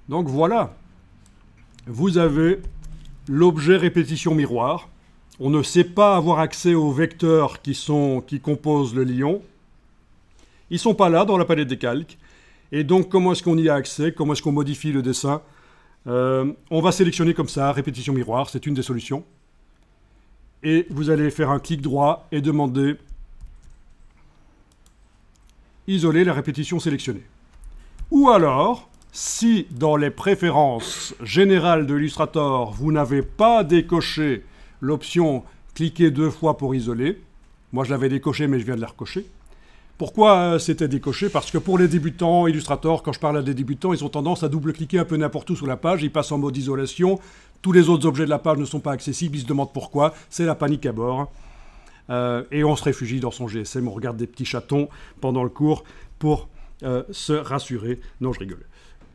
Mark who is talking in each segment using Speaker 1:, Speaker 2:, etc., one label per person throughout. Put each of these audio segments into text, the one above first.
Speaker 1: Donc voilà, vous avez l'objet répétition miroir. On ne sait pas avoir accès aux vecteurs qui composent le lion. Ils ne sont pas là dans la palette des calques. Et donc, comment est-ce qu'on y a accès? Comment est-ce qu'on modifie le dessin? On va sélectionner comme ça, répétition miroir, c'est une des solutions. Et vous allez faire un clic droit et demander isoler la répétition sélectionnée. Ou alors, si dans les préférences générales de Illustrator, vous n'avez pas décoché l'option cliquer 2 fois pour isoler, moi je l'avais décoché mais je viens de la recocher. Pourquoi c'était décoché? Parce que pour les débutants, Illustrator, quand je parle à des débutants, ils ont tendance à double-cliquer un peu n'importe où sur la page, ils passent en mode isolation, tous les autres objets de la page ne sont pas accessibles, ils se demandent pourquoi, c'est la panique à bord. Et on se réfugie dans son GSM, on regarde des petits chatons pendant le cours pour se rassurer. Non, je rigole.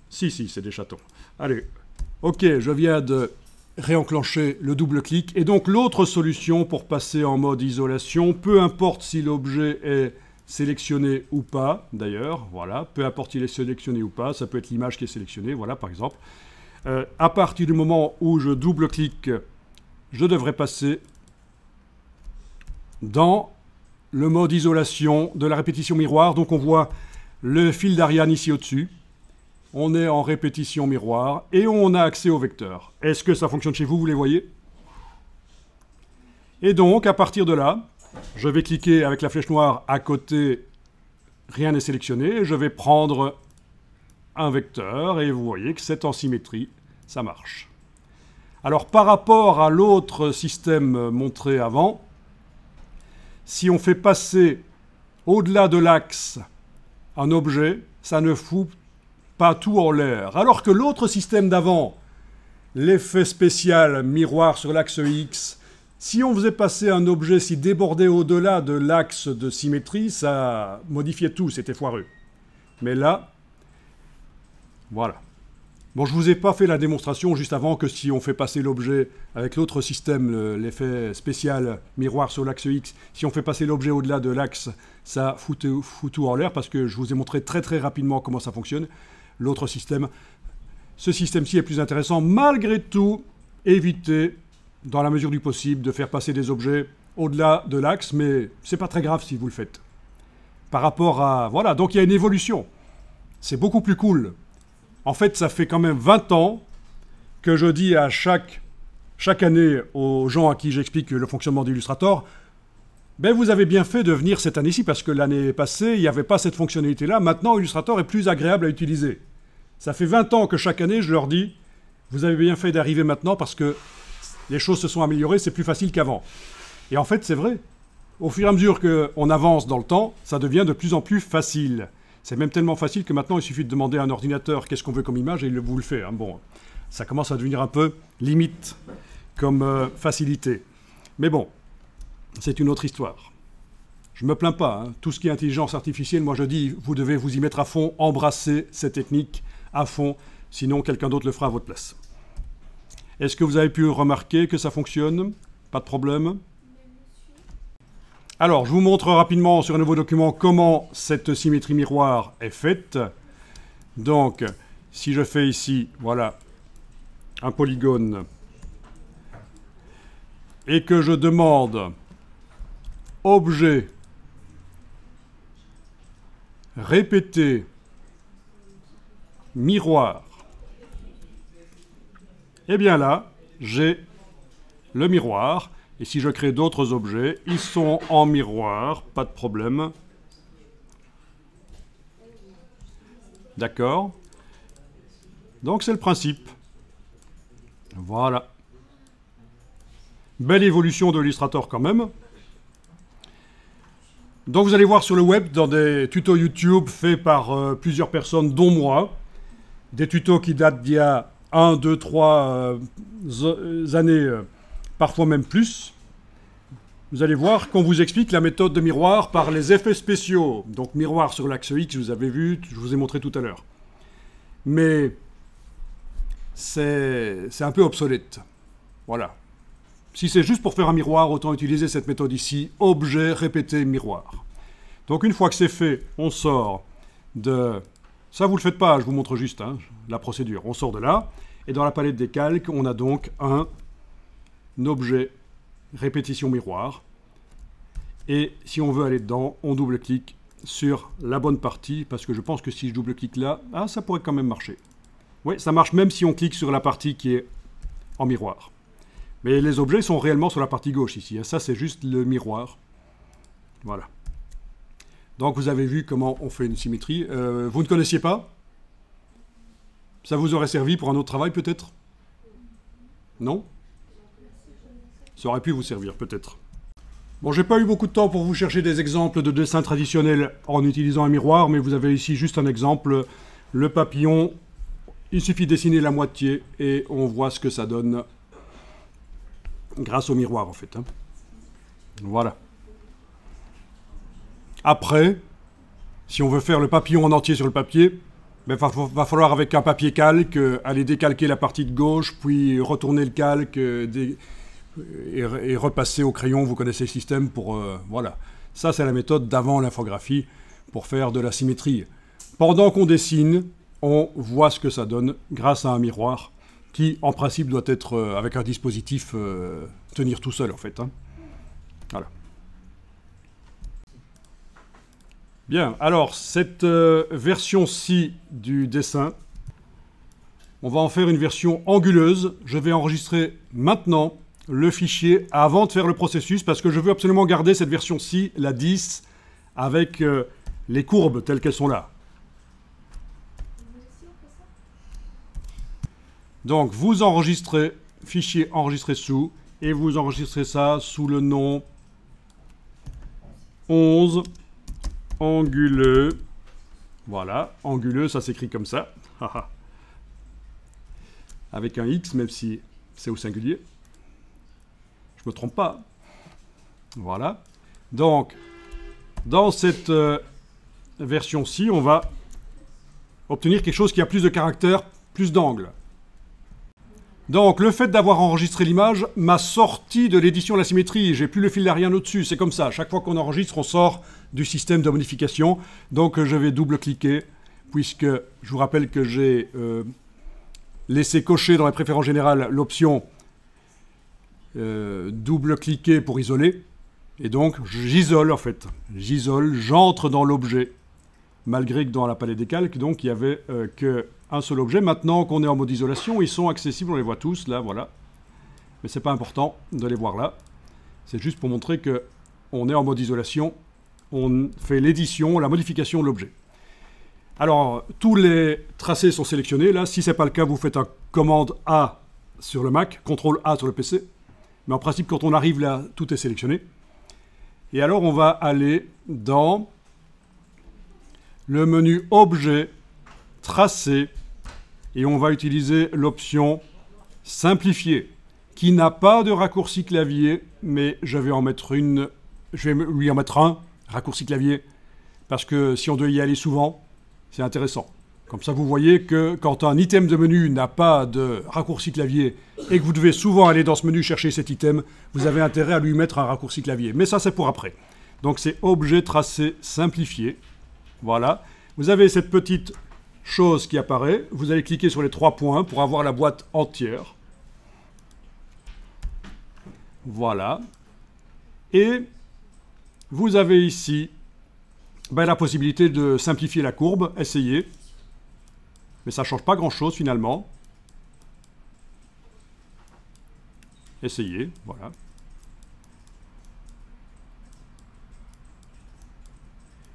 Speaker 1: Si, c'est des chatons. Allez, ok, je viens de réenclencher le double-clic. Et donc l'autre solution pour passer en mode isolation, peu importe si l'objet est sélectionné ou pas, d'ailleurs, voilà, peu importe s'il est sélectionné ou pas, ça peut être l'image qui est sélectionnée, voilà, par exemple. À partir du moment où je double-clique, je devrais passer dans le mode isolation de la répétition miroir. Donc on voit le fil d'Ariane ici au-dessus. On est en répétition miroir et on a accès au vecteur. Est-ce que ça fonctionne chez vous? Vous les voyez? Et donc, à partir de là, je vais cliquer avec la flèche noire à côté, rien n'est sélectionné. Je vais prendre un vecteur et vous voyez que c'est en symétrie, ça marche. Alors, par rapport à l'autre système montré avant, si on fait passer au-delà de l'axe un objet, ça ne fout pas tout en l'air. Alors que l'autre système d'avant, l'effet spécial miroir sur l'axe X, si on faisait passer un objet, s'il débordait au-delà de l'axe de symétrie, ça modifiait tout, c'était foireux. Mais là, voilà. Bon, je ne vous ai pas fait la démonstration juste avant que si on fait passer l'objet avec l'autre système, l'effet spécial miroir sur l'axe X, si on fait passer l'objet au-delà de l'axe, ça fout tout en l'air parce que je vous ai montré très rapidement comment ça fonctionne. L'autre système, ce système-ci est plus intéressant. Malgré tout, évitez, dans la mesure du possible, de faire passer des objets au-delà de l'axe, mais c'est pas très grave si vous le faites. Par rapport à... Voilà, donc il y a une évolution. C'est beaucoup plus cool. En fait, ça fait quand même 20 ans que je dis à chaque année aux gens à qui j'explique le fonctionnement d'Illustrator, ben vous avez bien fait de venir cette année-ci, parce que l'année passée, il n'y avait pas cette fonctionnalité-là. Maintenant, Illustrator est plus agréable à utiliser. Ça fait 20 ans que chaque année, je leur dis, vous avez bien fait d'arriver maintenant, parce que les choses se sont améliorées, c'est plus facile qu'avant. Et en fait, c'est vrai. Au fur et à mesure qu'on avance dans le temps, ça devient de plus en plus facile. C'est même tellement facile que maintenant, il suffit de demander à un ordinateur qu'est-ce qu'on veut comme image et il vous le fait. Hein. Bon, ça commence à devenir un peu limite comme facilité. Mais bon, c'est une autre histoire. Je ne me plains pas. Hein. Tout ce qui est intelligence artificielle, moi je dis, vous devez vous y mettre à fond, embrasser ces techniques à fond, sinon quelqu'un d'autre le fera à votre place. Est-ce que vous avez pu remarquer que ça fonctionne? Pas de problème? Alors, je vous montre rapidement sur un nouveau document comment cette symétrie miroir est faite. Donc, si je fais ici, voilà, un polygone, et que je demande objet, répéter, miroir, et bien là, j'ai le miroir. Et si je crée d'autres objets, ils sont en miroir, pas de problème. D'accord? Donc c'est le principe. Voilà. Belle évolution de l'Illustrator quand même. Donc vous allez voir sur le web, dans des tutos YouTube faits par plusieurs personnes, dont moi, des tutos qui datent d'il y a 1, 2, 3 années, parfois même plus. Vous allez voir qu'on vous explique la méthode de miroir par les effets spéciaux. Donc miroir sur l'axe X, vous avez vu, je vous ai montré tout à l'heure. Mais c'est un peu obsolète. Voilà. Si c'est juste pour faire un miroir, autant utiliser cette méthode ici, objet, répéter, miroir. Donc une fois que c'est fait, on sort de Ça, vous ne le faites pas, je vous montre juste hein, la procédure. On sort de là, et dans la palette des calques, on a donc un objet répétition miroir. Et si on veut aller dedans, on double-clique sur la bonne partie, parce que je pense que si je double-clique là, ah, ça pourrait quand même marcher. Oui, ça marche même si on clique sur la partie qui est en miroir. Mais les objets sont réellement sur la partie gauche ici. Ça, c'est juste le miroir. Voilà. Donc, vous avez vu comment on fait une symétrie. Vous ne connaissiez pas? Ça vous aurait servi pour un autre travail, peut-être? Non? Ça aurait pu vous servir, peut-être. Bon, j'ai pas eu beaucoup de temps pour vous chercher des exemples de dessins traditionnels en utilisant un miroir, mais vous avez ici juste un exemple. Le papillon, il suffit de dessiner la moitié et on voit ce que ça donne grâce au miroir, en fait. Hein. Voilà. Après, si on veut faire le papillon en entier sur le papier, il va falloir, avec un papier calque, aller décalquer la partie de gauche, puis retourner le calque et repasser au crayon. Vous connaissez le système pour... voilà. Ça, c'est la méthode d'avant l'infographie pour faire de la symétrie. Pendant qu'on dessine, on voit ce que ça donne grâce à un miroir qui, en principe, doit être, avec un dispositif, tenir tout seul, en fait. Hein. Voilà. Bien, alors, cette version-ci du dessin, on va en faire une version anguleuse. Je vais enregistrer maintenant le fichier avant de faire le processus, parce que je veux absolument garder cette version-ci, la 10, avec les courbes telles qu'elles sont là. Donc, vous enregistrez, fichier enregistré sous, et vous enregistrez ça sous le nom 11 anguleux. Voilà, anguleux, ça s'écrit comme ça. Avec un X, même si c'est au singulier. Je ne me trompe pas. Voilà. Donc, dans cette version-ci, on va obtenir quelque chose qui a plus de caractères, plus d'angles. Donc, le fait d'avoir enregistré l'image m'a sorti de l'édition de la symétrie. J'ai plus le fil d'Ariane au-dessus. C'est comme ça. Chaque fois qu'on enregistre, on sort du système de modification. Donc, je vais double-cliquer, puisque je vous rappelle que j'ai laissé cocher dans les préférences générales l'option double-cliquer pour isoler. Et donc, j'isole, en fait. J'isole, j'entre dans l'objet, malgré que dans la palette des calques, donc, il n'y avait qu'un seul objet. Maintenant qu'on est en mode isolation, ils sont accessibles, on les voit tous, là, voilà. Mais c'est pas important de les voir là. C'est juste pour montrer qu'on est en mode isolation. On fait l'édition, la modification de l'objet. Alors, tous les tracés sont sélectionnés. Là, si ce n'est pas le cas, vous faites un commande A sur le Mac, CTRL A sur le PC. Mais en principe, quand on arrive là, tout est sélectionné. Et alors, on va aller dans le menu Objet, Tracé, et on va utiliser l'option Simplifier, qui n'a pas de raccourci clavier, mais je vais lui en mettre un raccourci clavier, parce que si on doit y aller souvent, c'est intéressant. Comme ça, vous voyez que quand un item de menu n'a pas de raccourci clavier et que vous devez souvent aller dans ce menu chercher cet item, vous avez intérêt à lui mettre un raccourci clavier. Mais ça, c'est pour après. Donc, c'est Objet, Tracé, Simplifier. Voilà. Vous avez cette petite chose qui apparaît. Vous allez cliquer sur les 3 points pour avoir la boîte entière. Voilà. Et vous avez ici la possibilité de simplifier la courbe. Essayez. Mais ça ne change pas grand-chose finalement. Essayez, voilà.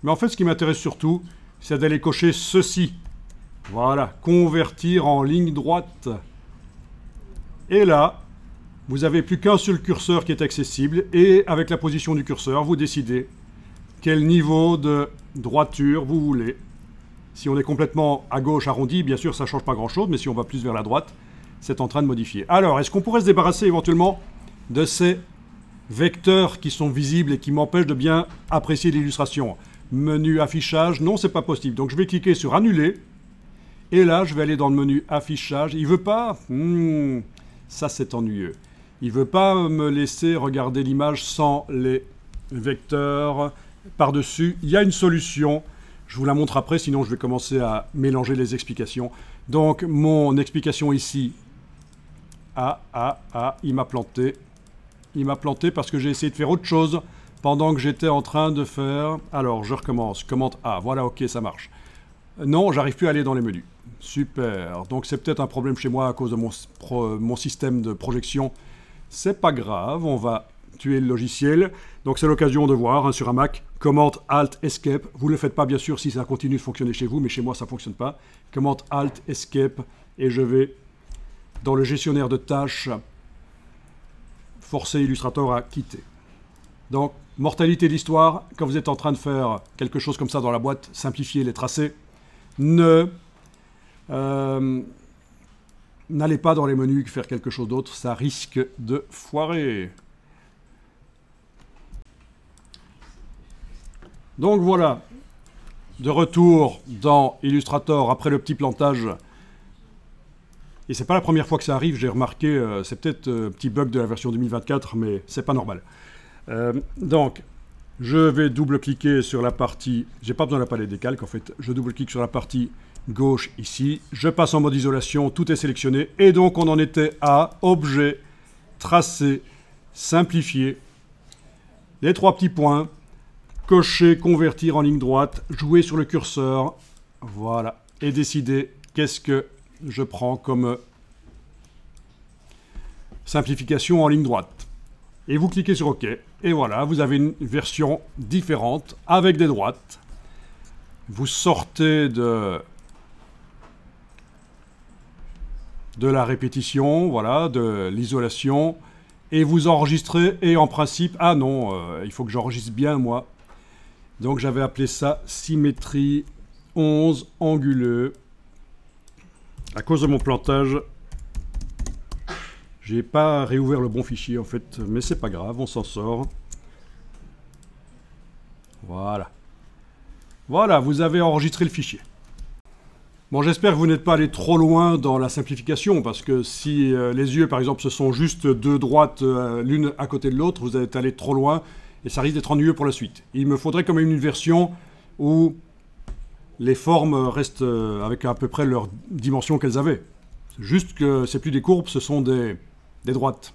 Speaker 1: Mais en fait, ce qui m'intéresse surtout, c'est d'aller cocher ceci. Voilà, convertir en ligne droite. Et là, vous n'avez plus qu'un seul curseur qui est accessible. Et avec la position du curseur, vous décidez quel niveau de droiture vous voulez. Si on est complètement à gauche arrondi, bien sûr, ça ne change pas grand-chose, mais si on va plus vers la droite, c'est en train de modifier. Alors, est-ce qu'on pourrait se débarrasser éventuellement de ces vecteurs qui sont visibles et qui m'empêchent de bien apprécier l'illustration? Menu affichage, non, c'est pas possible. Donc, je vais cliquer sur annuler. Et là, je vais aller dans le menu affichage. Il veut pas... ça, c'est ennuyeux. Il veut pas me laisser regarder l'image sans les vecteurs par-dessus. Il y a une solution. Je vous la montre après, sinon je vais commencer à mélanger les explications. Donc, mon explication ici, il m'a planté. Il m'a planté parce que j'ai essayé de faire autre chose pendant que j'étais en train de faire... Alors, je recommence. Commande A. Voilà, ok, ça marche. Non, j'arrive plus à aller dans les menus. Super. Donc, c'est peut-être un problème chez moi à cause de mon système de projection. C'est pas grave, on va tuer le logiciel. Donc, c'est l'occasion de voir sur un Mac. Commande Alt Escape. Vous ne le faites pas, bien sûr, si ça continue de fonctionner chez vous, mais chez moi, ça ne fonctionne pas. Commande Alt Escape. Et je vais, dans le gestionnaire de tâches, forcer Illustrator à quitter. Donc, mortalité de l'histoire, quand vous êtes en train de faire quelque chose comme ça dans la boîte, simplifier les tracés, n'allez pas dans les menus faire quelque chose d'autre, ça risque de foirer. Donc voilà, de retour dans Illustrator après le petit plantage. Et c'est pas la première fois que ça arrive, j'ai remarqué, c'est peut-être un petit bug de la version 2024, mais c'est pas normal. Donc, je vais double-cliquer sur la partie... J'ai pas besoin de la palette des calques, en fait. Je double-clique sur la partie gauche ici. Je passe en mode isolation, tout est sélectionné. Et donc, on en était à Objet, Tracer, Simplifier. Les trois petits points. Cocher, convertir en ligne droite. Jouer sur le curseur. Voilà. Et décider qu'est-ce que je prends comme simplification en ligne droite. Et vous cliquez sur OK. Et voilà, vous avez une version différente avec des droites. Vous sortez de la répétition, voilà, de l'isolation. Et vous enregistrez. Et en principe, ah non, il faut que j'enregistre bien moi. Donc j'avais appelé ça symétrie 11 anguleux. À cause de mon plantage, j'ai pas réouvert le bon fichier en fait, mais c'est pas grave, on s'en sort. Voilà. Voilà, vous avez enregistré le fichier. Bon, j'espère que vous n'êtes pas allé trop loin dans la simplification, parce que si les yeux, par exemple, ce sont juste deux droites, l'une à côté de l'autre, vous êtes allé trop loin, et ça risque d'être ennuyeux pour la suite. Il me faudrait quand même une version où les formes restent avec à peu près leur dimension qu'elles avaient. C'est juste que c'est plus des courbes, ce sont des droites.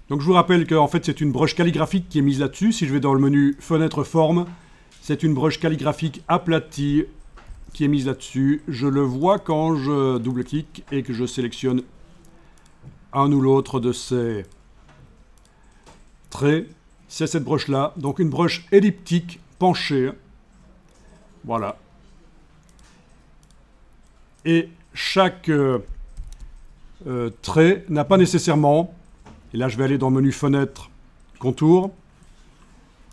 Speaker 1: Donc je vous rappelle qu'en fait c'est une broche calligraphique qui est mise là-dessus. Si je vais dans le menu Fenêtre Forme, c'est une broche calligraphique aplatie qui est mise là-dessus. Je le vois quand je double-clique et que je sélectionne un ou l'autre de ces traits. C'est cette broche-là, donc une broche elliptique penchée. Voilà. Et chaque trait n'a pas nécessairement, et là je vais aller dans le menu Fenêtre, Contour,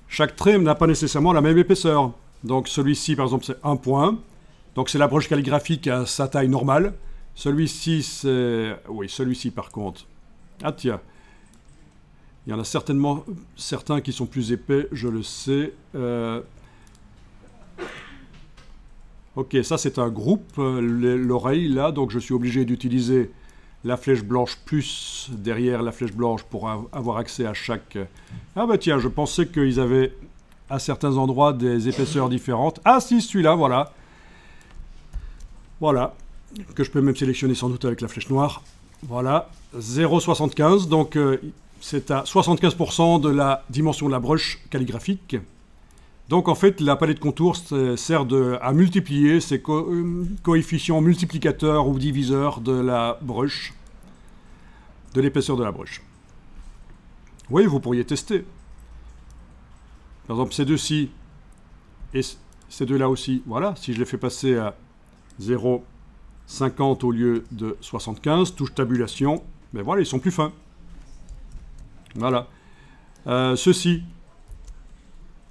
Speaker 1: chaque trait n'a pas nécessairement la même épaisseur. Donc celui-ci par exemple c'est un point, donc c'est la broche calligraphique à sa taille normale. Celui-ci c'est... Oui, celui-ci par contre. Ah tiens, il y en a certainement certains qui sont plus épais, je le sais. Ok, ça c'est un groupe, l'oreille là, donc je suis obligé d'utiliser la flèche blanche plus derrière la flèche blanche pour avoir accès à chaque... Ah bah tiens, je pensais qu'ils avaient à certains endroits des épaisseurs différentes. Ah si, celui-là, voilà. Voilà, que je peux même sélectionner sans doute avec la flèche noire. Voilà, 0,75, donc c'est à 75% de la dimension de la broche calligraphique. Donc en fait, la palette contour sert à multiplier ces coefficients multiplicateurs ou diviseurs de la broche, de l'épaisseur de la broche. Oui, vous pourriez tester. Par exemple, ces deux-ci et ces deux-là aussi. Voilà, si je les fais passer à 0,50 au lieu de 75, touche tabulation, ben voilà, ils sont plus fins. Voilà. Ceux-ci,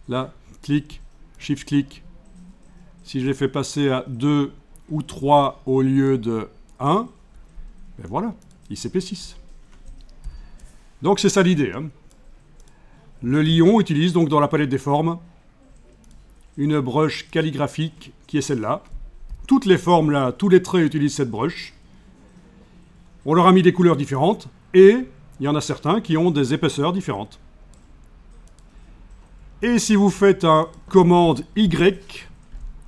Speaker 1: là, clic, shift-clic. Si je les fais passer à 2 ou 3 au lieu de 1, ben voilà, ils s'épaississent. Donc c'est ça l'idée. Hein. Le lion utilise donc dans la palette des formes une broche calligraphique qui est celle-là. Toutes les formes là, tous les traits utilisent cette broche. On leur a mis des couleurs différentes et il y en a certains qui ont des épaisseurs différentes. Et si vous faites un commande Y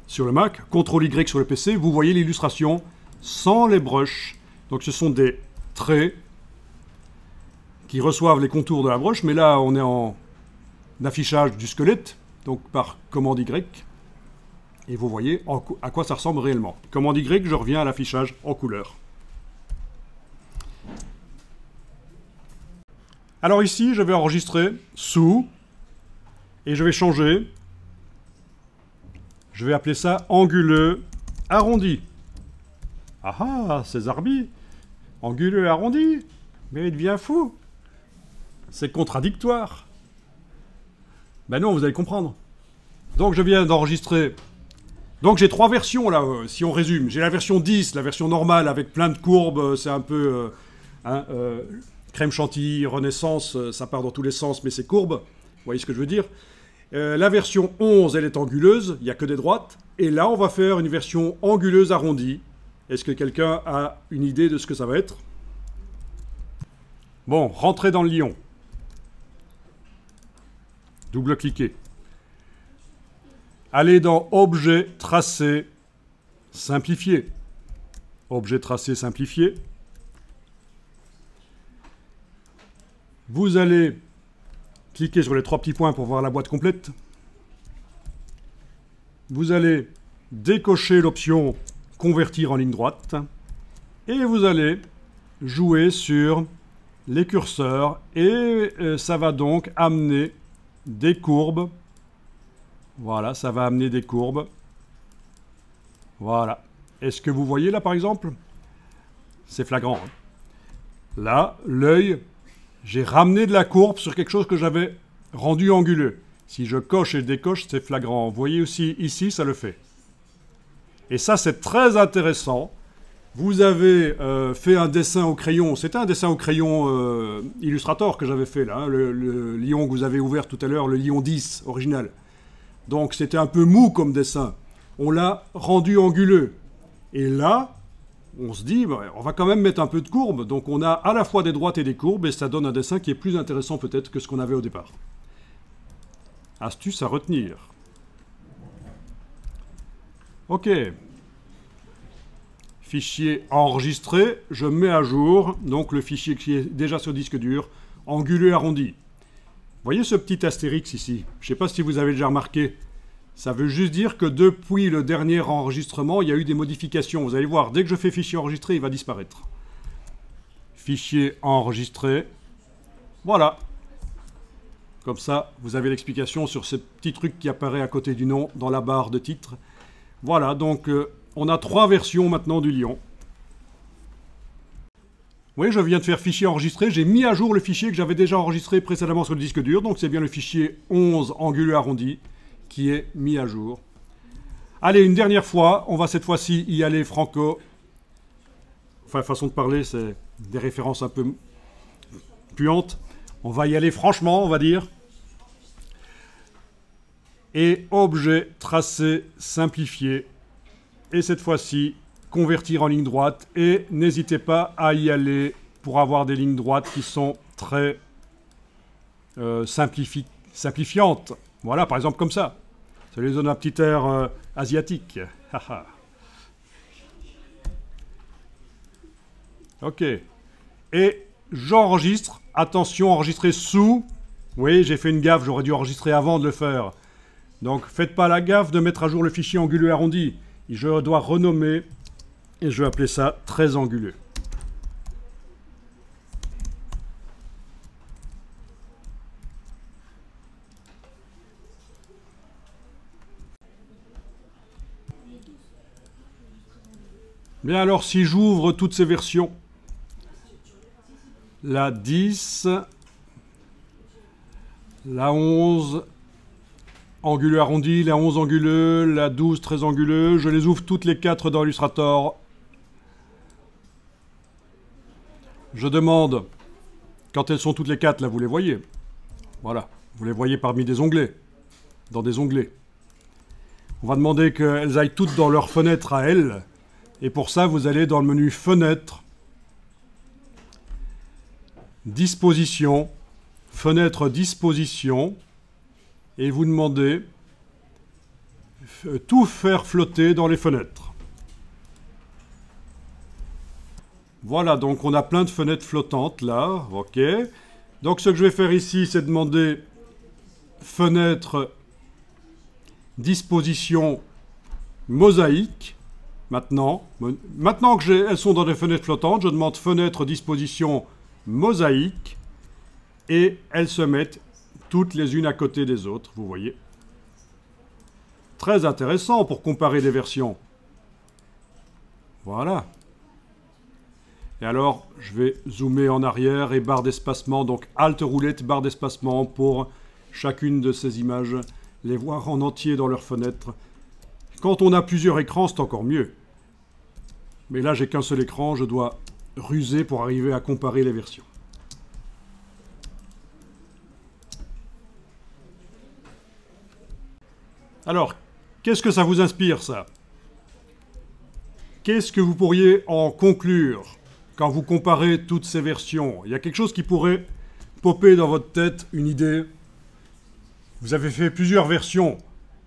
Speaker 1: sur le Mac, CTRL Y sur le PC, vous voyez l'illustration sans les brushes. Donc ce sont des traits qui reçoivent les contours de la broche, mais là on est en affichage du squelette, donc par commande Y. Et vous voyez à quoi ça ressemble réellement. Commande Y, je reviens à l'affichage en couleur. Alors ici, je vais enregistrer sous, et je vais changer. Je vais appeler ça anguleux arrondi. Ah ah, c'est Zarbi. Anguleux arrondi. Mais il devient fou. C'est contradictoire. Ben non, vous allez comprendre. Donc je viens d'enregistrer. Donc j'ai trois versions là, si on résume. J'ai la version 10, la version normale avec plein de courbes. C'est un peu crème chantilly, renaissance. Ça part dans tous les sens, mais c'est courbe. Vous voyez ce que je veux dire? La version 11, elle est anguleuse. Il n'y a que des droites. Et là, on va faire une version anguleuse arrondie. Est-ce que quelqu'un a une idée de ce que ça va être? Bon, rentrez dans le lion. Double-cliquez. Allez dans Objet, Tracé, Simplifier. Objet, Tracé, Simplifier. Vous allez cliquer sur les trois petits points pour voir la boîte complète. Vous allez décocher l'option Convertir en ligne droite. Et vous allez jouer sur les curseurs. Et ça va donc amener des courbes. Voilà, ça va amener des courbes. Voilà. Est-ce que vous voyez là, par exemple? C'est flagrant. Hein. Là, l'œil, j'ai ramené de la courbe sur quelque chose que j'avais rendu anguleux. Si je coche et décoche, c'est flagrant. Vous voyez aussi, ici, ça le fait. Et ça, c'est très intéressant. Vous avez fait un dessin au crayon. C'était un dessin au crayon Illustrator que j'avais fait, là. Hein, le lion que vous avez ouvert tout à l'heure, le lion 10 original. Donc c'était un peu mou comme dessin. On l'a rendu anguleux. Et là, on se dit, bah, on va quand même mettre un peu de courbe. Donc on a à la fois des droites et des courbes, et ça donne un dessin qui est plus intéressant peut-être que ce qu'on avait au départ. Astuce à retenir. Ok. Fichier enregistré, je mets à jour, donc le fichier qui est déjà sur disque dur, anguleux arrondi. Vous voyez ce petit astérix ici? Je ne sais pas si vous avez déjà remarqué. Ça veut juste dire que depuis le dernier enregistrement, il y a eu des modifications. Vous allez voir, dès que je fais fichier enregistré, il va disparaître. Fichier enregistré. Voilà. Comme ça, vous avez l'explication sur ce petit truc qui apparaît à côté du nom dans la barre de titre. Voilà, donc on a trois versions maintenant du lion. Oui, je viens de faire fichier enregistré. J'ai mis à jour le fichier que j'avais déjà enregistré précédemment sur le disque dur. Donc c'est bien le fichier 11 anguleux arrondi qui est mis à jour. Allez, une dernière fois. On va cette fois-ci y aller franco. Enfin, façon de parler, c'est des références un peu puantes. On va y aller franchement, on va dire. Et objet, tracé, simplifié. Et cette fois-ci, convertir en ligne droite. Et n'hésitez pas à y aller pour avoir des lignes droites qui sont très simplifiantes. Voilà, par exemple comme ça. Ça lui donne un petit air asiatique. Ok. Et j'enregistre. Attention, enregistrer sous. Oui, j'ai fait une gaffe, j'aurais dû enregistrer avant de le faire. Donc, faites pas la gaffe de mettre à jour le fichier anguleux arrondi. Je dois renommer, et je vais appeler ça très anguleux. Bien alors, si j'ouvre toutes ces versions, la 10, la 11, anguleux arrondi, la 11 anguleux, la 12 très anguleux, je les ouvre toutes les 4 dans Illustrator. Je demande, quand elles sont toutes les 4, là vous les voyez. Voilà, vous les voyez parmi des onglets, dans des onglets. On va demander qu'elles aillent toutes dans leur fenêtre à elles. Et pour ça, vous allez dans le menu Fenêtre, Disposition, Fenêtre Disposition, et vous demandez tout faire flotter dans les fenêtres. Voilà, donc on a plein de fenêtres flottantes là, ok. Donc ce que je vais faire ici, c'est demander fenêtre disposition mosaïque. Maintenant que elles sont dans des fenêtres flottantes, je demande fenêtre disposition mosaïque et elles se mettent toutes les unes à côté des autres, vous voyez. Très intéressant pour comparer des versions. Voilà. Et alors, je vais zoomer en arrière et barre d'espacement, donc Alt roulette, barre d'espacement pour chacune de ces images, les voir en entier dans leur fenêtre. Quand on a plusieurs écrans, c'est encore mieux. Mais là, j'ai qu'un seul écran, je dois ruser pour arriver à comparer les versions. Alors, qu'est-ce que ça vous inspire, ça? Qu'est-ce que vous pourriez en conclure quand vous comparez toutes ces versions? Il y a quelque chose qui pourrait popper dans votre tête, une idée? Vous avez fait plusieurs versions.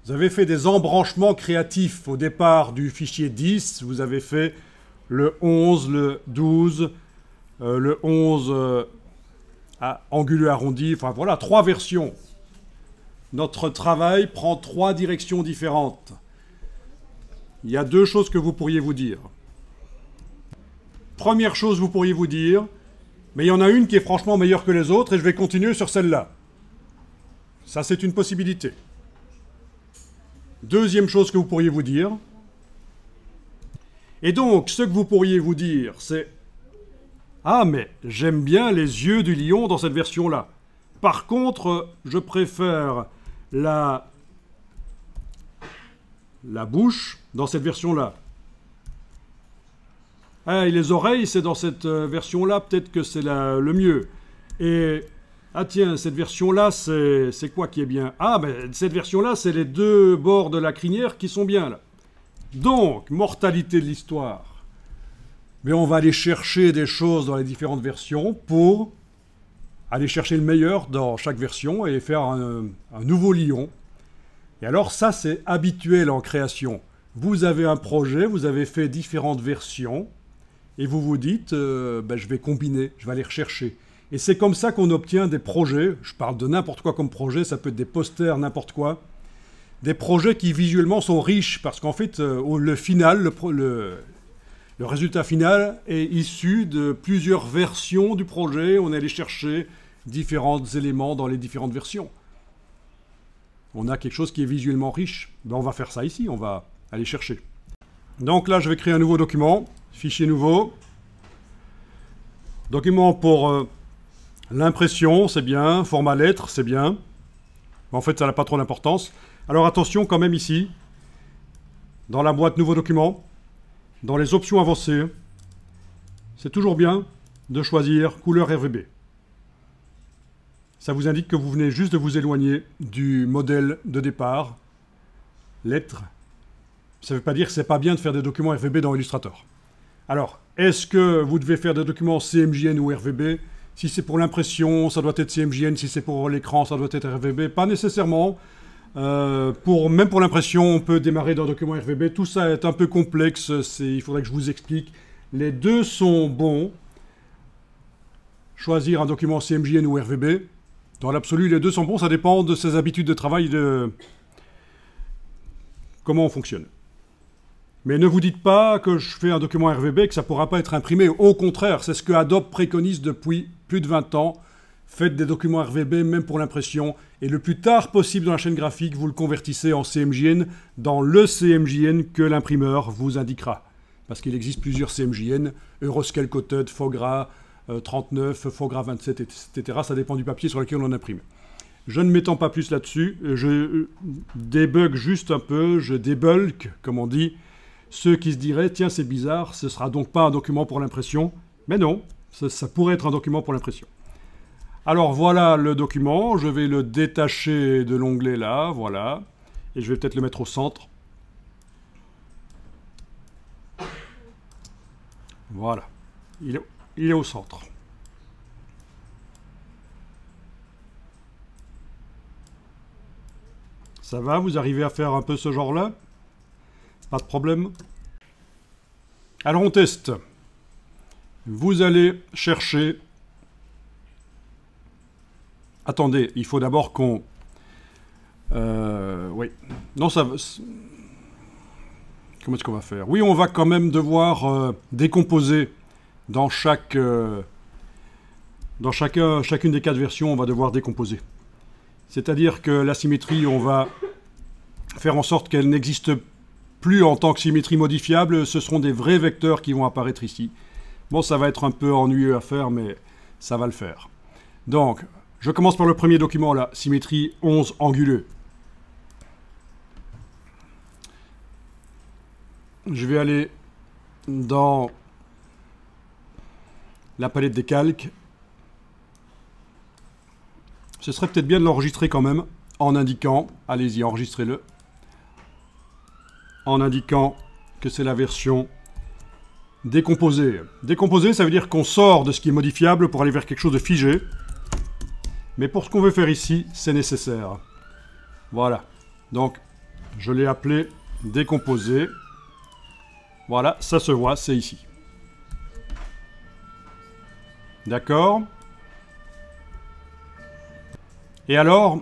Speaker 1: Vous avez fait des embranchements créatifs. Au départ du fichier 10, vous avez fait le 11, le 12, le 11 anguleux arrondi. Enfin voilà, 3 versions. Notre travail prend 3 directions différentes. Il y a 2 choses que vous pourriez vous dire. Première chose, vous pourriez vous dire, mais il y en a une qui est franchement meilleure que les autres et je vais continuer sur celle-là. Ça, c'est une possibilité. Deuxième chose que vous pourriez vous dire. Et donc, ce que vous pourriez vous dire, c'est « Ah, mais j'aime bien les yeux du lion dans cette version-là. Par contre, je préfère la bouche dans cette version-là. Ah, et les oreilles, c'est dans cette version-là, peut-être que c'est le mieux. Et, ah tiens, cette version-là, c'est quoi qui est bien? Ah, ben cette version-là, c'est les 2 bords de la crinière qui sont bien, là. Donc, mortalité de l'histoire. Mais on va aller chercher des choses dans les différentes versions pour aller chercher le meilleur dans chaque version et faire un nouveau lion. Et alors ça, c'est habituel en création. Vous avez un projet, vous avez fait différentes versions, et vous vous dites, ben, je vais combiner, je vais aller rechercher. Et c'est comme ça qu'on obtient des projets. Je parle de n'importe quoi comme projet, ça peut être des posters, n'importe quoi. Des projets qui visuellement sont riches, parce qu'en fait, le final, le résultat final est issu de plusieurs versions du projet. On est allé chercher différents éléments dans les différentes versions. On a quelque chose qui est visuellement riche. Ben, on va faire ça ici, on va aller chercher. Donc là, je vais créer un nouveau document, fichier nouveau. Document pour l'impression, c'est bien. Format lettre, c'est bien. En fait, ça n'a pas trop d'importance. Alors attention quand même ici, dans la boîte nouveau document, dans les options avancées, c'est toujours bien de choisir couleur RGB. Ça vous indique que vous venez juste de vous éloigner du modèle de départ. Lettre. Ça ne veut pas dire que c'est pas bien de faire des documents RGB dans Illustrator. Alors, est-ce que vous devez faire des documents CMJN ou RGB? Si c'est pour l'impression, ça doit être CMJN. Si c'est pour l'écran, ça doit être RGB. Pas nécessairement. Même pour l'impression, on peut démarrer d'un document RGB. Tout ça est un peu complexe. Il faudrait que je vous explique. Les deux sont bons. Choisir un document CMJN ou RGB. Dans l'absolu, les deux sont bons. Ça dépend de ses habitudes de travail, de comment on fonctionne. Mais ne vous dites pas que je fais un document RGB et que ça ne pourra pas être imprimé. Au contraire, c'est ce que Adobe préconise depuis plus de 20 ans. Faites des documents RGB, même pour l'impression. Et le plus tard possible dans la chaîne graphique, vous le convertissez en CMJN dans le CMJN que l'imprimeur vous indiquera. Parce qu'il existe plusieurs CMJN, Euroscale Coated, Fogra 39, Fogra 27, etc. Ça dépend du papier sur lequel on imprime. Je ne m'étends pas plus là-dessus. Je débug juste un peu, je débulk, comme on dit. Ceux qui se diraient, tiens, c'est bizarre, ce ne sera donc pas un document pour l'impression. Mais non, ça pourrait être un document pour l'impression. Alors voilà le document, je vais le détacher de l'onglet là, voilà. Et je vais peut-être le mettre au centre. Voilà, il est au centre. Ça va, vous arrivez à faire un peu ce genre-là? Pas de problème? Alors on teste. Vous allez chercher... Attendez, il faut d'abord qu'on... oui. Non, ça... Comment est-ce qu'on va faire? Oui, on va quand même devoir décomposer dans chacune des 4 versions, on va devoir décomposer. C'est-à-dire que la symétrie, on va faire en sorte qu'elle n'existe plus en tant que symétrie modifiable. Ce seront des vrais vecteurs qui vont apparaître ici. Bon, ça va être un peu ennuyeux à faire, mais ça va le faire. Donc, je commence par le premier document, la symétrie 11 anguleux. Je vais aller dans la palette des calques. Ce serait peut-être bien de l'enregistrer quand même, en indiquant, allez-y, enregistrez-le, en indiquant que c'est la version décomposée. Décomposée, ça veut dire qu'on sort de ce qui est modifiable pour aller vers quelque chose de figé. Mais pour ce qu'on veut faire ici, c'est nécessaire. Voilà. Donc, je l'ai appelé décomposé. Voilà, ça se voit, c'est ici. D'accord? Et alors,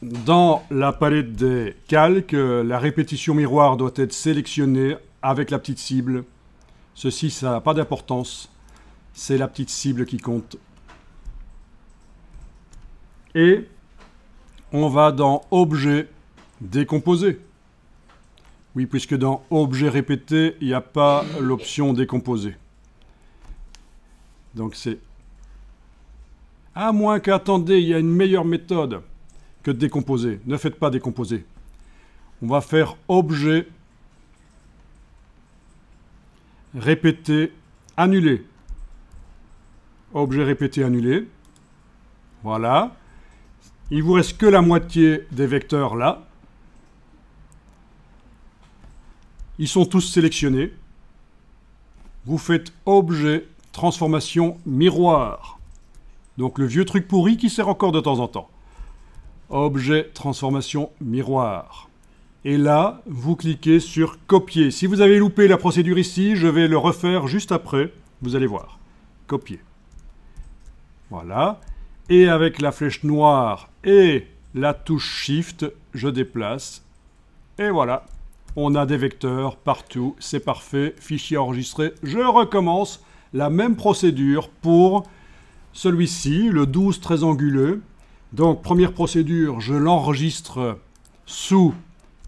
Speaker 1: dans la palette des calques, la répétition miroir doit être sélectionnée avec la petite cible. Ceci, ça n'a pas d'importance. C'est la petite cible qui compte. Et on va dans Objet, décomposer. Oui, puisque dans Objet répété, il n'y a pas l'option décomposer. Donc c'est... À moins qu'attendez, il y a une meilleure méthode que de décomposer. Ne faites pas décomposer. On va faire Objet, répété, annuler. Objet répété, annulé. Voilà. Il vous reste que la moitié des vecteurs là. Ils sont tous sélectionnés. Vous faites Objet, transformation, miroir. Donc le vieux truc pourri qui sert encore de temps en temps. Objet, transformation, miroir. Et là, vous cliquez sur Copier. Si vous avez loupé la procédure ici, je vais le refaire juste après. Vous allez voir. Copier. Voilà. Et avec la flèche noire et la touche Shift, je déplace. Et voilà. On a des vecteurs partout. C'est parfait. Fichier enregistré. Je recommence la même procédure pour celui-ci, le 12 très anguleux. Donc, première procédure, je l'enregistre sous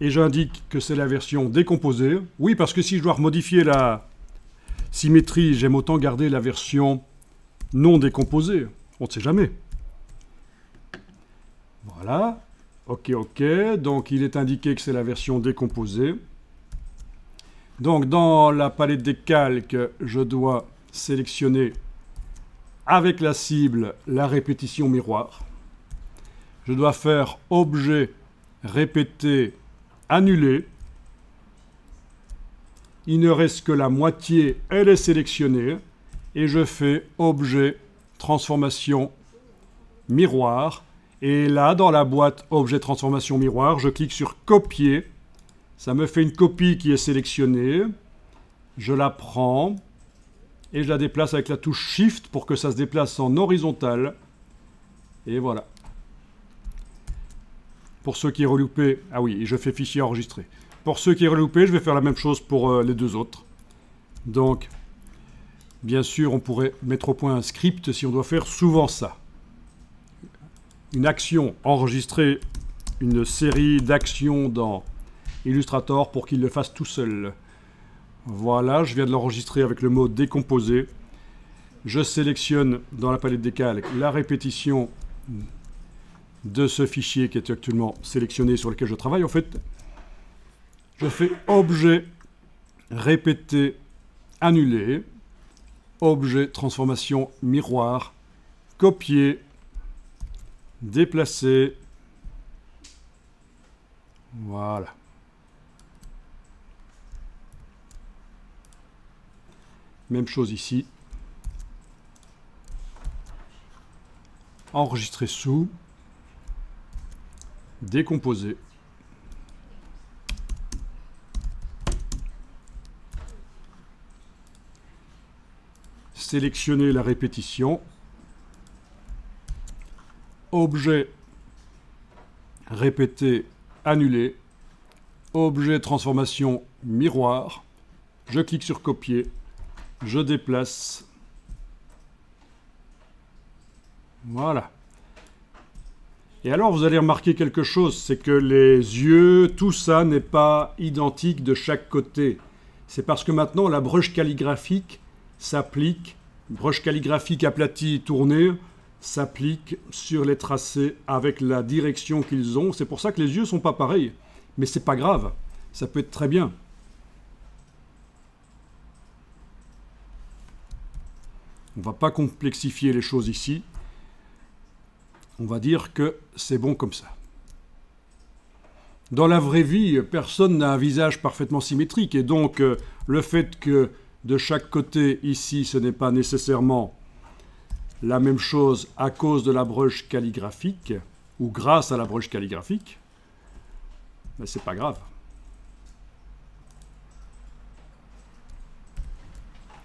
Speaker 1: et j'indique que c'est la version décomposée. Oui, parce que si je dois remodifier la symétrie, j'aime autant garder la version non décomposée. On ne sait jamais. Voilà. OK, OK. Donc, il est indiqué que c'est la version décomposée. Donc, dans la palette des calques, je dois sélectionner avec la cible la répétition miroir. Je dois faire Objet, répété, annuler. Il ne reste que la moitié, elle est sélectionnée. Et je fais Objet, transformation, miroir. Et là, dans la boîte Objet, transformation, miroir, je clique sur Copier. Ça me fait une copie qui est sélectionnée. Je la prends et je la déplace avec la touche Shift pour que ça se déplace en horizontal. Et voilà. Pour ceux qui auraient loupé... Ah oui, je fais fichier enregistré. Pour ceux qui auraient loupé, je vais faire la même chose pour les deux autres. Donc, bien sûr, on pourrait mettre au point un script si on doit faire souvent ça. Une action, enregistrer une série d'actions dans Illustrator pour qu'il le fasse tout seul. Voilà, je viens de l'enregistrer avec le mot décomposer. Je sélectionne dans la palette des calques la répétition de ce fichier qui est actuellement sélectionné sur lequel je travaille. En fait, je fais Objet, répéter, annuler. Objet, transformation, miroir. Copier. Déplacer. Voilà. Même chose ici. Enregistrer sous. Décomposer. sélectionner la répétition. Objet répété, annulé. Objet transformation miroir. Je clique sur copier. Je déplace. Voilà. Et alors vous allez remarquer quelque chose, c'est que les yeux, tout ça n'est pas identique de chaque côté. C'est parce que maintenant la broche calligraphique s'applique, broche calligraphique aplatie tournée, s'applique sur les tracés avec la direction qu'ils ont. C'est pour ça que les yeux ne sont pas pareils. Mais c'est pas grave, ça peut être très bien. On ne va pas complexifier les choses ici. On va dire que c'est bon comme ça. Dans la vraie vie, personne n'a un visage parfaitement symétrique. Et donc, le fait que de chaque côté, ici, ce n'est pas nécessairement la même chose à cause de la broche calligraphique, ou grâce à la broche calligraphique, ben, c'est pas grave.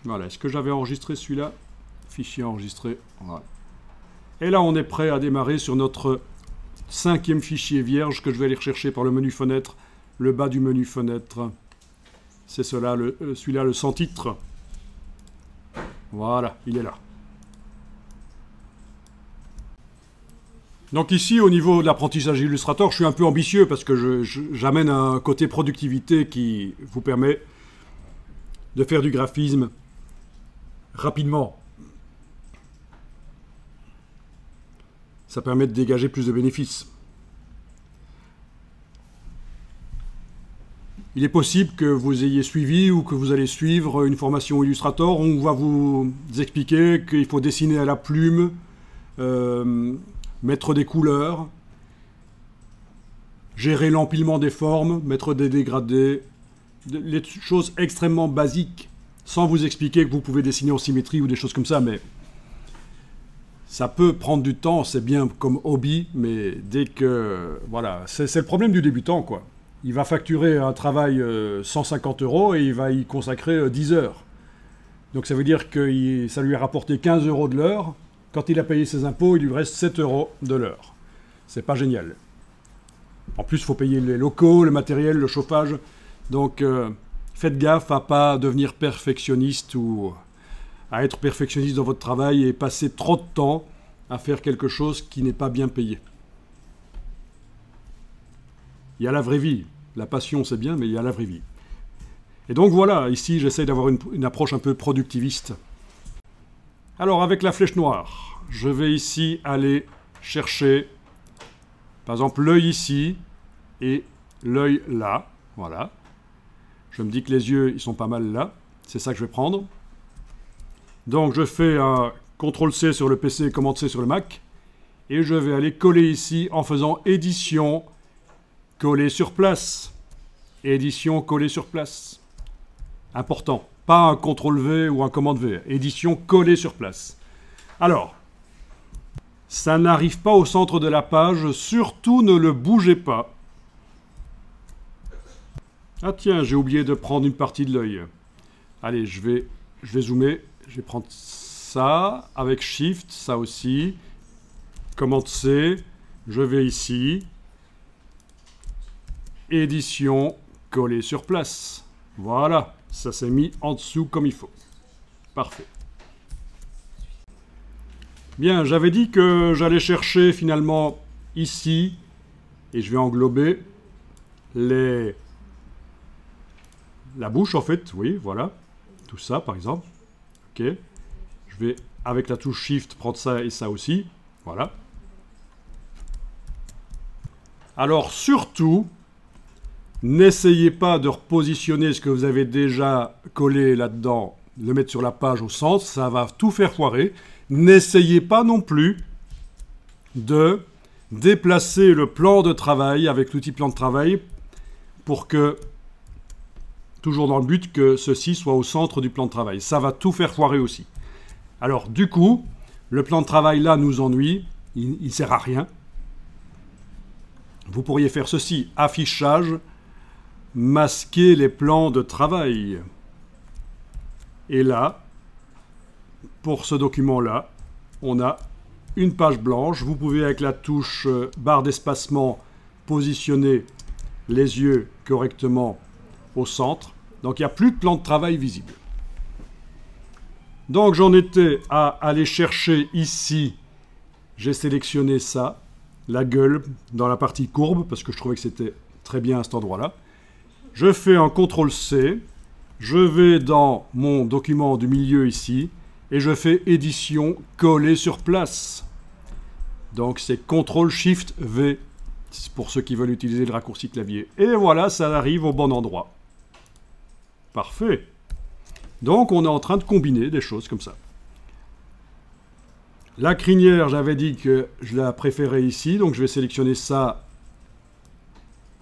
Speaker 1: Voilà, est-ce que j'avais enregistré celui-là? Fichier enregistré, voilà. Et là, on est prêt à démarrer sur notre 5e fichier vierge que je vais aller rechercher par le menu fenêtre, le bas du menu fenêtre. C'est celui-là, le sans titre. Voilà, il est là. Donc ici, au niveau de l'apprentissage Illustrator, je suis un peu ambitieux parce que j'amène un côté productivité qui vous permet de faire du graphisme rapidement. Ça permet de dégager plus de bénéfices. Il est possible que vous ayez suivi ou que vous allez suivre une formation Illustrator où on va vous expliquer qu'il faut dessiner à la plume, mettre des couleurs, gérer l'empilement des formes, mettre des dégradés, les choses extrêmement basiques, sans vous expliquer que vous pouvez dessiner en symétrie ou des choses comme ça, mais ça peut prendre du temps, c'est bien comme hobby, mais dès que... Voilà, c'est le problème du débutant, quoi. Il va facturer un travail 150 € et il va y consacrer 10 heures. Donc ça veut dire que ça lui a rapporté 15 € de l'heure. Quand il a payé ses impôts, il lui reste 7 € de l'heure. C'est pas génial. En plus, il faut payer les locaux, le matériel, le chauffage. Donc faites gaffe à pas devenir perfectionniste ou à être perfectionniste dans votre travail et passer trop de temps à faire quelque chose qui n'est pas bien payé. Il y a la vraie vie. La passion, c'est bien, mais il y a la vraie vie. Et donc voilà, ici, j'essaie d'avoir une approche un peu productiviste. Alors, avec la flèche noire, je vais ici aller chercher, par exemple, l'œil ici et l'œil là. Voilà. Je me dis que les yeux, ils sont pas mal là. C'est ça que je vais prendre. Donc, je fais un CTRL-C sur le PC, Commande-C sur le Mac. Et je vais aller coller ici en faisant édition, coller sur place. Édition, coller sur place. Important. Pas un CTRL-V ou un commande-V. Édition, coller sur place. Alors, ça n'arrive pas au centre de la page. Surtout, ne le bougez pas. Ah tiens, j'ai oublié de prendre une partie de l'œil. Allez, je vais zoomer. Je vais prendre ça avec Shift, ça aussi. Commande-C. Je vais ici. Édition, coller sur place. Voilà, ça s'est mis en dessous comme il faut. Parfait. Bien, j'avais dit que j'allais chercher finalement ici, et je vais englober la bouche en fait, oui, voilà. Tout ça par exemple. Ok. Je vais, avec la touche Shift, prendre ça et ça aussi. Voilà. Alors surtout, n'essayez pas de repositionner ce que vous avez déjà collé là-dedans, le mettre sur la page au centre, ça va tout faire foirer. N'essayez pas non plus de déplacer le plan de travail avec l'outil plan de travail pour que, toujours dans le but que ceci soit au centre du plan de travail. Ça va tout faire foirer aussi. Alors du coup, le plan de travail là nous ennuie, il ne sert à rien. Vous pourriez faire ceci, affichage, masquer les plans de travail. Et là, pour ce document-là, on a une page blanche. Vous pouvez, avec la touche barre d'espacement, positionner les yeux correctement au centre. Donc, il n'y a plus de plan de travail visible. Donc, j'en étais à aller chercher ici. J'ai sélectionné ça, la gueule, dans la partie courbe, parce que je trouvais que c'était très bien à cet endroit-là. Je fais un CTRL-C. Je vais dans mon document du milieu ici. Et je fais édition, coller sur place. Donc c'est CTRL-SHIFT-V pour ceux qui veulent utiliser le raccourci clavier. Et voilà, ça arrive au bon endroit. Parfait. Donc on est en train de combiner des choses comme ça. La crinière, j'avais dit que je la préférais ici. Donc je vais sélectionner ça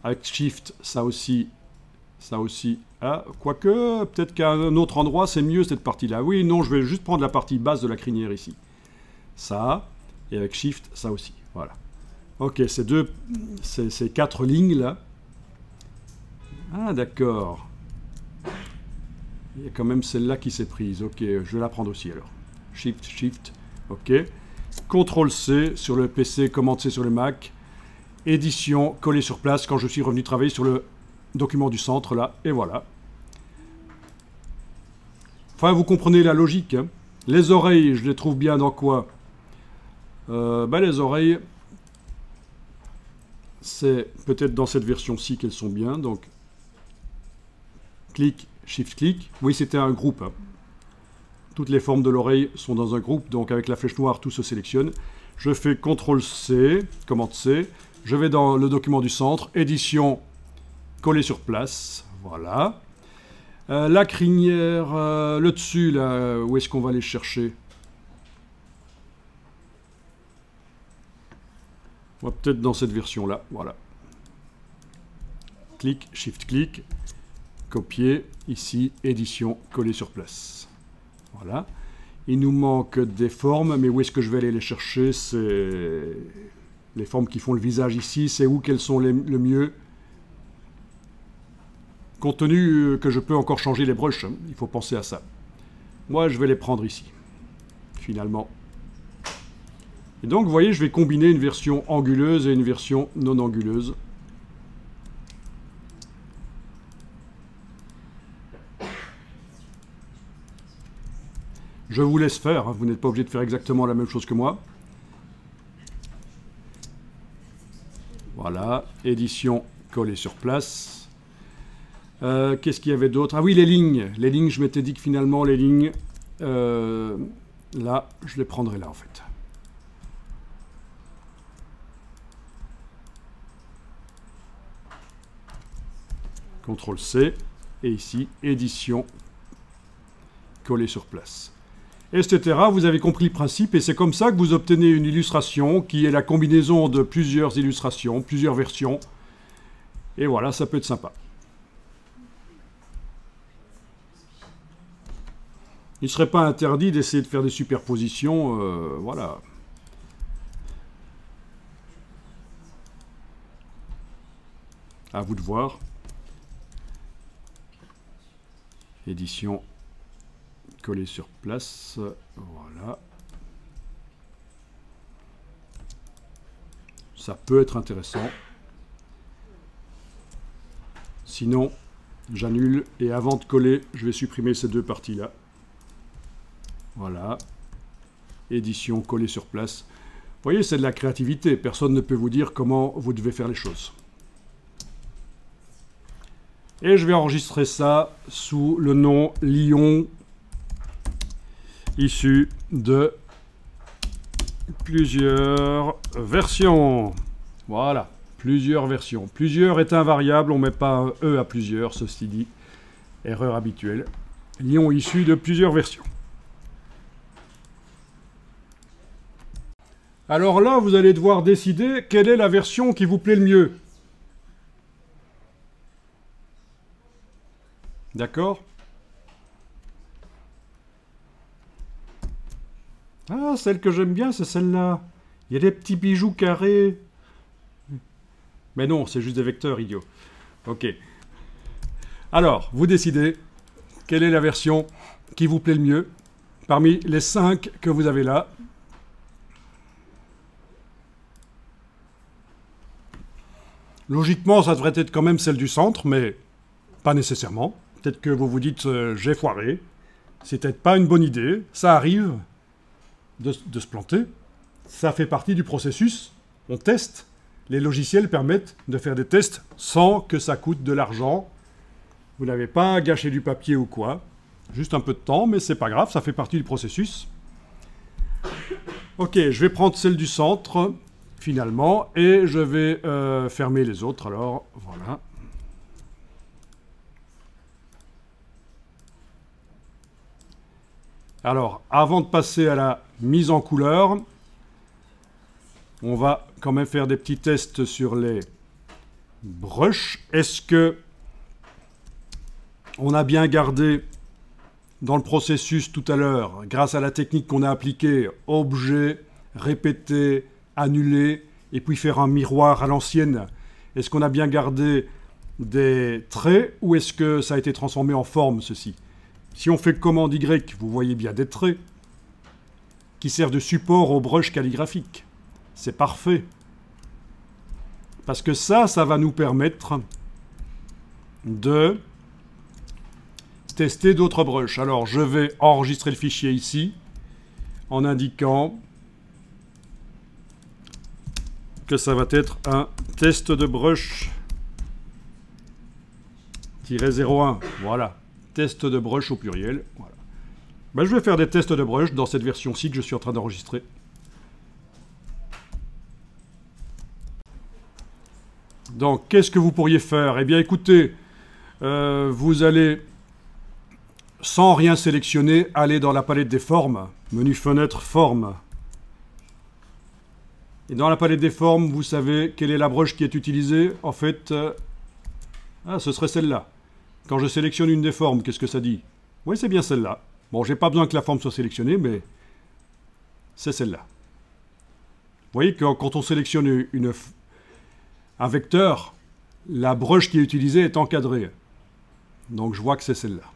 Speaker 1: avec Shift, ça aussi. Ça aussi. Ah, quoique, peut-être qu'à un autre endroit, c'est mieux cette partie-là. Oui, non, je vais juste prendre la partie basse de la crinière ici. Ça, et avec Shift, ça aussi. Voilà. Ok, ces 4 lignes-là. Ah, d'accord. Il y a quand même celle-là qui s'est prise. Ok, je vais la prendre aussi alors. Shift, Shift, ok. CTRL-C sur le PC, Commande-C sur le Mac. Édition, coller sur place quand je suis revenu travailler sur le document du centre, là, et voilà. Enfin, vous comprenez la logique. Hein. Les oreilles, je les trouve bien dans quoi? Les oreilles, c'est peut-être dans cette version-ci qu'elles sont bien. Donc, clic, Shift-clic. Oui, c'était un groupe. Hein. Toutes les formes de l'oreille sont dans un groupe. Donc, avec la flèche noire, tout se sélectionne. Je fais CTRL-C, Commande-C. Je vais dans le document du centre, édition, coller sur place, voilà. La crinière, le dessus, là, où est-ce qu'on va aller chercher? On va peut-être dans cette version-là, voilà. Clic, Shift-clic, copier, ici, édition, coller sur place. Voilà. Il nous manque des formes, mais où est-ce que je vais aller les chercher? C'est les formes qui font le visage ici, c'est où qu'elles sont le mieux? Compte tenu que je peux encore changer les brushes, hein, il faut penser à ça. Moi, je vais les prendre ici, finalement. Et donc, vous voyez, je vais combiner une version anguleuse et une version non anguleuse. Je vous laisse faire, hein, vous n'êtes pas obligé de faire exactement la même chose que moi. Voilà, édition, coller sur place. Qu'est-ce qu'il y avait d'autre? Ah oui, les lignes. Les lignes, je m'étais dit que finalement, les lignes, là, je les prendrai là, en fait. CTRL-C, et ici, édition, coller sur place. Etc. Vous avez compris le principe, et c'est comme ça que vous obtenez une illustration qui est la combinaison de plusieurs illustrations, plusieurs versions. Et voilà, ça peut être sympa. Il ne serait pas interdit d'essayer de faire des superpositions, voilà. À vous de voir. Édition, coller sur place, voilà. Ça peut être intéressant. Sinon, j'annule, et avant de coller, je vais supprimer ces deux parties-là. Voilà. Édition, coller sur place. Vous voyez, c'est de la créativité. Personne ne peut vous dire comment vous devez faire les choses. Et je vais enregistrer ça sous le nom Lion, issu de plusieurs versions. Voilà, plusieurs versions. Plusieurs est invariable, on ne met pas un E à plusieurs, ceci dit. Erreur habituelle. Lion issu de plusieurs versions. Alors là, vous allez devoir décider quelle est la version qui vous plaît le mieux. D'accord? Ah, celle que j'aime bien, c'est celle-là. Il y a des petits bijoux carrés. Mais non, c'est juste des vecteurs, idiot. Ok. Alors, vous décidez quelle est la version qui vous plaît le mieux. parmi les 5 que vous avez là. Logiquement, ça devrait être quand même celle du centre, mais pas nécessairement. Peut-être que vous vous dites j'ai foiré. C'est peut-être pas une bonne idée. Ça arrive de se planter. Ça fait partie du processus. On teste. Les logiciels permettent de faire des tests sans que ça coûte de l'argent. Vous n'avez pas gâché du papier ou quoi. Juste un peu de temps, mais c'est pas grave, ça fait partie du processus. Ok, je vais prendre celle du centre, finalement, et je vais fermer les autres, alors, voilà. Alors, avant de passer à la mise en couleur, on va quand même faire des petits tests sur les brushes. Est-ce que on a bien gardé dans le processus tout à l'heure, grâce à la technique qu'on a appliquée, objet, répéter, annuler, et puis faire un miroir à l'ancienne? Est-ce qu'on a bien gardé des traits ou est-ce que ça a été transformé en forme, ceci? Si on fait commande Y, vous voyez bien des traits qui servent de support au brush calligraphique. C'est parfait. Parce que ça va nous permettre de tester d'autres brushes. Alors, je vais enregistrer le fichier ici en indiquant que ça va être un test de brush -01. Voilà. Test de brush au pluriel. Voilà. Ben, je vais faire des tests de brush dans cette version-ci que je suis en train d'enregistrer. Donc, qu'est-ce que vous pourriez faire? Eh bien, écoutez, vous allez, sans rien sélectionner, aller dans la palette des formes, menu fenêtre, forme. Et dans la palette des formes, vous savez quelle est la brush qui est utilisée? En fait, ce serait celle-là. Quand je sélectionne une des formes, qu'est-ce que ça dit? Oui, c'est bien celle-là. Bon, j'ai pas besoin que la forme soit sélectionnée, mais c'est celle-là. Vous voyez que quand on sélectionne un vecteur, la brush qui est utilisée est encadrée. Donc je vois que c'est celle-là.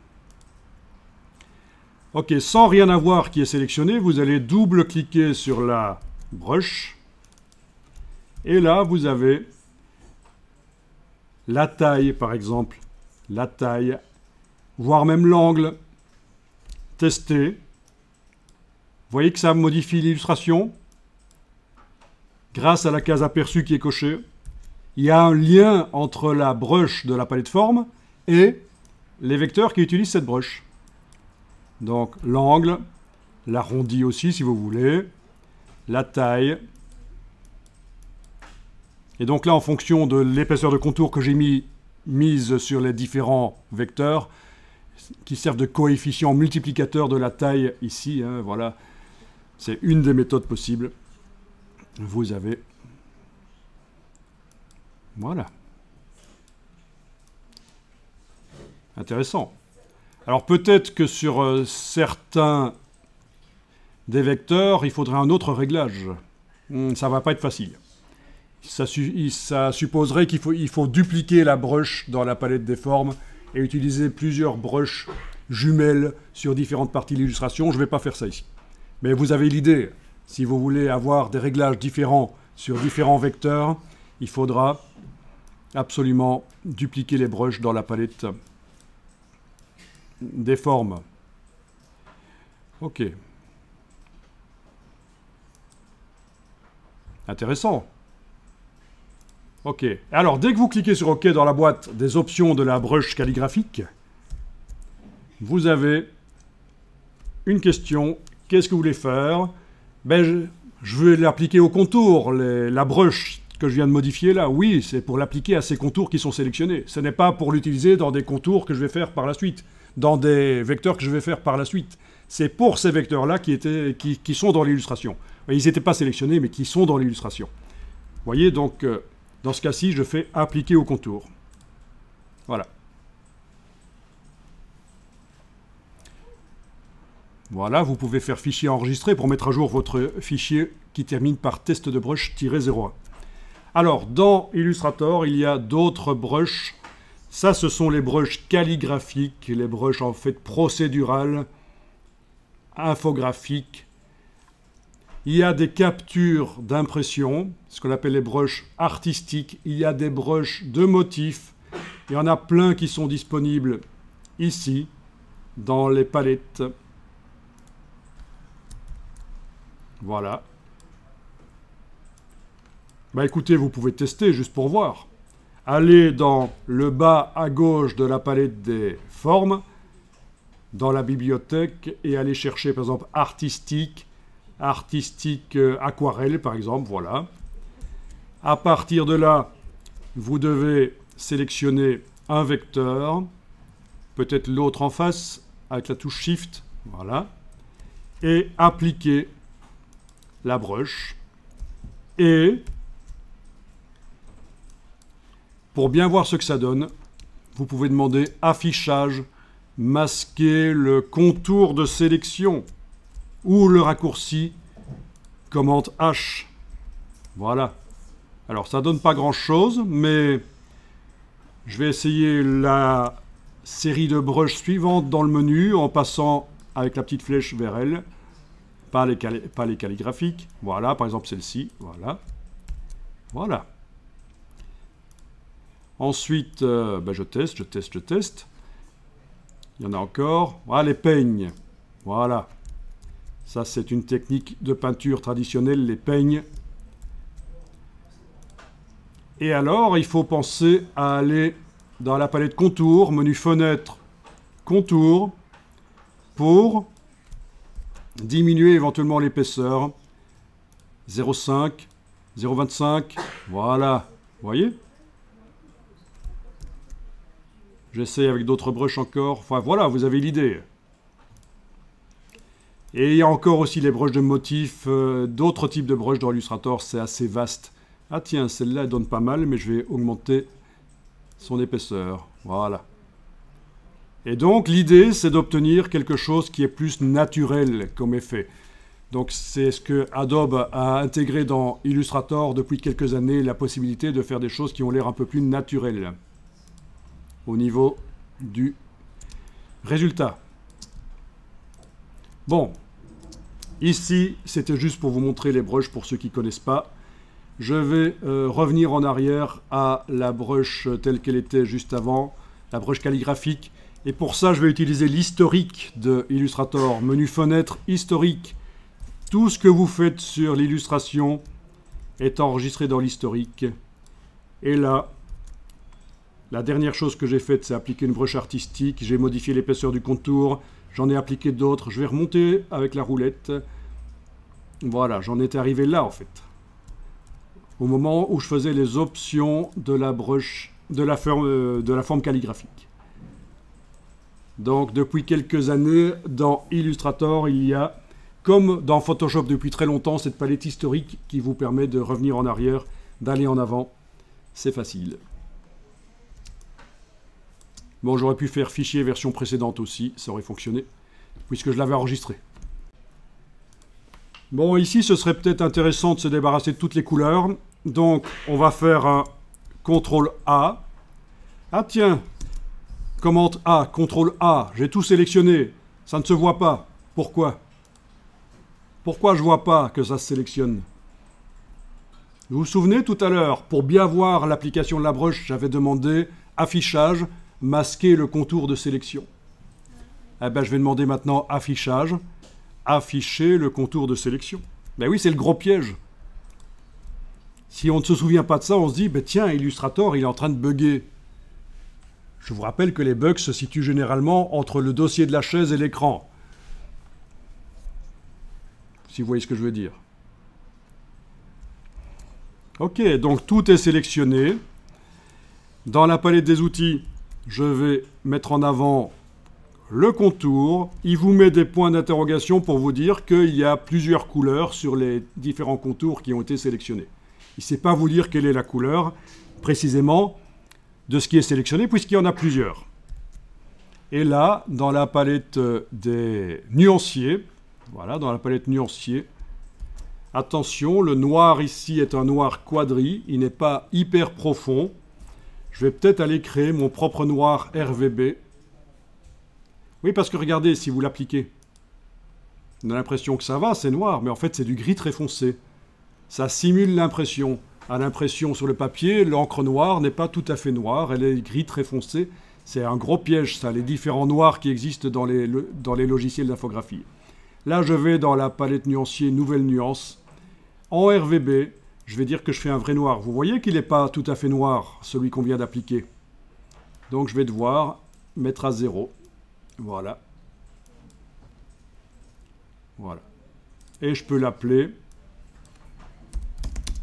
Speaker 1: Ok, sans rien avoir qui est sélectionné, vous allez double-cliquer sur la brush. Et là, vous avez la taille, par exemple. La taille, voire même l'angle. Tester. Vous voyez que ça modifie l'illustration grâce à la case aperçue qui est cochée. Il y a un lien entre la brush de la palette forme et les vecteurs qui utilisent cette brush. Donc l'angle, l'arrondi aussi si vous voulez, la taille. Et donc là, en fonction de l'épaisseur de contour que j'ai mise sur les différents vecteurs, qui servent de coefficient multiplicateur de la taille ici, hein, voilà, c'est une des méthodes possibles. Vous avez... Voilà. Intéressant. Alors peut-être que sur certains des vecteurs, il faudrait un autre réglage. Ça va pas être facile. Ça supposerait qu'il faut dupliquer la brush dans la palette des formes et utiliser plusieurs brushes jumelles sur différentes parties de l'illustration. Je ne vais pas faire ça ici. Mais vous avez l'idée. Si vous voulez avoir des réglages différents sur différents vecteurs, il faudra absolument dupliquer les brushes dans la palette des formes. Ok. Intéressant. Ok. Alors, dès que vous cliquez sur OK dans la boîte des options de la brush calligraphique, vous avez une question. Qu'est-ce que vous voulez faire? Ben, je veux l'appliquer au contour. La brush que je viens de modifier là, oui, c'est pour l'appliquer à ces contours qui sont sélectionnés. Ce n'est pas pour l'utiliser dans des contours que je vais faire par la suite, dans des vecteurs que je vais faire par la suite. C'est pour ces vecteurs-là qui sont dans l'illustration. Ils n'étaient pas sélectionnés, mais qui sont dans l'illustration. Vous voyez, donc, dans ce cas-ci, je fais appliquer au contour. Voilà. Voilà, vous pouvez faire fichier enregistré pour mettre à jour votre fichier qui termine par test de brush-01. Alors, dans Illustrator, il y a d'autres brushes. Ça, ce sont les brushes calligraphiques, les brushes en fait procédurales. infographiques. Il y a des captures d'impression, ce qu'on appelle les brushes artistiques. Il y a des brushes de motifs. Il y en a plein qui sont disponibles ici, dans les palettes. Voilà. Bah écoutez, vous pouvez tester juste pour voir. Allez dans le bas à gauche de la palette des formes, dans la bibliothèque, et allez chercher par exemple artistique aquarelle par exemple, voilà. À partir de là, vous devez sélectionner un vecteur, peut-être l'autre en face, avec la touche Shift, voilà, et appliquer la brush. Et pour bien voir ce que ça donne, vous pouvez demander affichage, masquer le contour de sélection ou le raccourci commande H. Voilà. Alors ça donne pas grand chose, mais je vais essayer la série de brushes suivantes dans le menu en passant avec la petite flèche vers elle, pas les calligraphiques. Voilà, par exemple celle-ci. Voilà. Voilà. Ensuite, je teste. Il y en a encore. Voilà les peignes. Voilà. Ça, c'est une technique de peinture traditionnelle, les peignes. Et alors, il faut penser à aller dans la palette contour, menu fenêtre, contour, pour diminuer éventuellement l'épaisseur. 0,5, 0,25, voilà. Vous voyez ? J'essaie avec d'autres brushes encore. Enfin, voilà, vous avez l'idée. Et il y a encore aussi les brushes de motifs, d'autres types de brushes dans Illustrator, c'est assez vaste. Ah tiens, celle-là, elle donne pas mal, mais je vais augmenter son épaisseur. Voilà. Et donc, l'idée, c'est d'obtenir quelque chose qui est plus naturel comme effet. Donc, c'est ce que Adobe a intégré dans Illustrator depuis quelques années, la possibilité de faire des choses qui ont l'air un peu plus naturelles au niveau du résultat. Bon, ici, c'était juste pour vous montrer les brushes pour ceux qui ne connaissent pas. Je vais revenir en arrière à la brush telle qu'elle était juste avant, la brush calligraphique. Et pour ça, je vais utiliser l'historique de Illustrator, menu fenêtre, historique. Tout ce que vous faites sur l'illustration est enregistré dans l'historique. Et là, la dernière chose que j'ai faite, c'est appliquer une brush artistique. J'ai modifié l'épaisseur du contour. J'en ai appliqué d'autres. Je vais remonter avec la roulette. Voilà, j'en étais arrivé là, en fait. Au moment où je faisais les options de la brush, de la forme calligraphique. Donc, depuis quelques années, dans Illustrator, il y a, comme dans Photoshop depuis très longtemps, cette palette historique qui vous permet de revenir en arrière, d'aller en avant. C'est facile. Bon, j'aurais pu faire fichier version précédente aussi, ça aurait fonctionné, puisque je l'avais enregistré. Bon, ici, ce serait peut-être intéressant de se débarrasser de toutes les couleurs. Donc, on va faire un CTRL A. Ah tiens, commande A, CTRL A, j'ai tout sélectionné. Ça ne se voit pas. Pourquoi? Pourquoi je ne vois pas que ça se sélectionne? Vous vous souvenez tout à l'heure, pour bien voir l'application de la brush, j'avais demandé affichage, masquer le contour de sélection. Eh bien, je vais demander maintenant affichage, afficher le contour de sélection. Ben oui, c'est le gros piège. Si on ne se souvient pas de ça, on se dit, ben tiens, Illustrator, il est en train de bugger. Je vous rappelle que les bugs se situent généralement entre le dossier de la chaise et l'écran. Si vous voyez ce que je veux dire. Ok, donc tout est sélectionné. Dans la palette des outils, je vais mettre en avant le contour. Il vous met des points d'interrogation pour vous dire qu'il y a plusieurs couleurs sur les différents contours qui ont été sélectionnés. Il ne sait pas vous dire quelle est la couleur précisément de ce qui est sélectionné, puisqu'il y en a plusieurs. Et là, dans la palette des nuanciers, voilà, dans la palette nuancier, attention, le noir ici est un noir quadri, il n'est pas hyper profond. Je vais peut-être aller créer mon propre noir RVB. Oui, parce que regardez, si vous l'appliquez, On a l'impression que ça va, c'est noir, mais en fait c'est du gris très foncé. Ça simule l'impression. À l'impression sur le papier, l'encre noire n'est pas tout à fait noire, elle est gris très foncé. C'est un gros piège, ça, les différents noirs qui existent dans les logiciels d'infographie. Là, je vais dans la palette nuancier Nouvelle Nuance. En RVB, je vais dire que je fais un vrai noir. Vous voyez qu'il n'est pas tout à fait noir, celui qu'on vient d'appliquer. Donc, je vais devoir mettre à 0. Voilà. Voilà. Et je peux l'appeler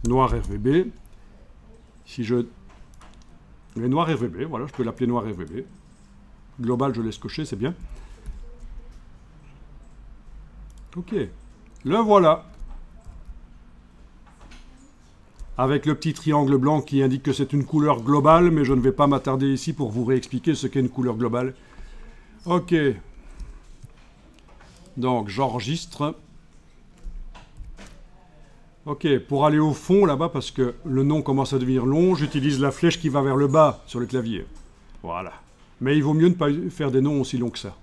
Speaker 1: noir RVB. Si je... Les noirs RVB, voilà, je peux l'appeler noir RVB. Global, je laisse cocher, c'est bien. Ok. Le voilà. Avec le petit triangle blanc qui indique que c'est une couleur globale, mais je ne vais pas m'attarder ici pour vous réexpliquer ce qu'est une couleur globale. Ok. Donc, j'enregistre. Ok, pour aller au fond là-bas, parce que le nom commence à devenir long, j'utilise la flèche qui va vers le bas sur le clavier. Voilà. Mais il vaut mieux ne pas faire des noms aussi longs que ça.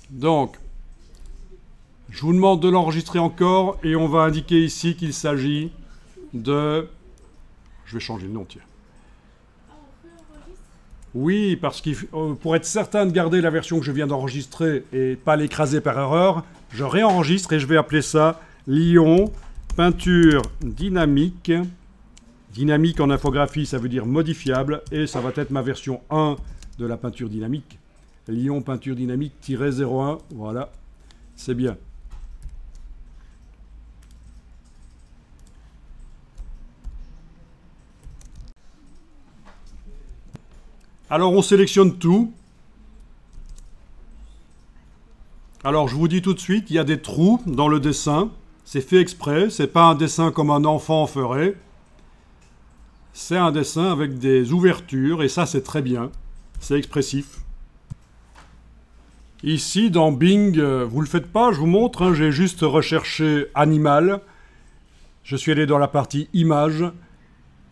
Speaker 1: Donc, je vous demande de l'enregistrer encore et on va indiquer ici qu'il s'agit de... Je vais changer le nom, tiens. Oui, parce que pour être certain de garder la version que je viens d'enregistrer et pas l'écraser par erreur, je réenregistre et je vais appeler ça Lyon peinture dynamique. Dynamique en infographie, ça veut dire modifiable et ça va être ma version 1 de la peinture dynamique. Lyon peinture dynamique-01, voilà, c'est bien. Alors on sélectionne tout. Alors je vous dis tout de suite, il y a des trous dans le dessin. C'est fait exprès, c'est pas un dessin comme un enfant ferait. C'est un dessin avec des ouvertures et ça c'est très bien. C'est expressif. Ici dans Bing, vous le faites pas, je vous montre, hein, j'ai juste recherché animal. Je suis allé dans la partie images.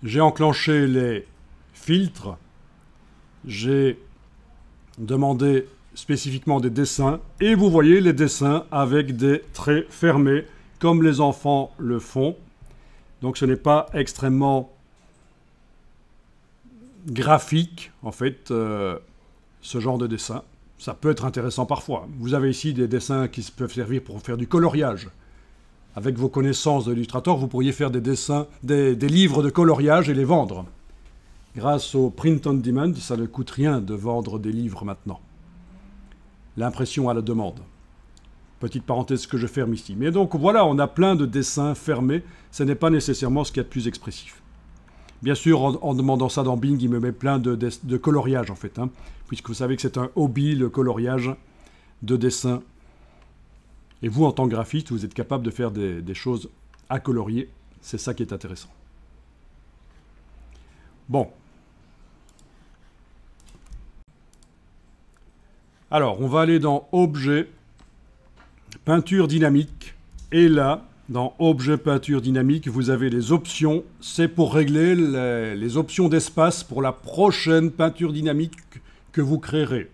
Speaker 1: J'ai enclenché les filtres. J'ai demandé spécifiquement des dessins et vous voyez les dessins avec des traits fermés comme les enfants le font. Donc ce n'est pas extrêmement graphique en fait ce genre de dessin. Ça peut être intéressant parfois. Vous avez ici des dessins qui peuvent servir pour faire du coloriage. Avec vos connaissances de Illustrator, vous pourriez faire des dessins, des livres de coloriage et les vendre. Grâce au print on demand, ça ne coûte rien de vendre des livres maintenant. L'impression à la demande. Petite parenthèse que je ferme ici. Mais donc voilà, on a plein de dessins fermés. Ce n'est pas nécessairement ce qu'il y a de plus expressif. Bien sûr, en demandant ça dans Bing, il me met plein de coloriage en fait. Hein, puisque vous savez que c'est un hobby, le coloriage de dessin. Et vous, en tant que graphiste, vous êtes capable de faire des choses à colorier. C'est ça qui est intéressant. Bon. Alors, on va aller dans Objet, Peinture dynamique. Et là, dans Objet, Peinture dynamique, vous avez les options. C'est pour régler les options d'espace pour la prochaine peinture dynamique que vous créerez.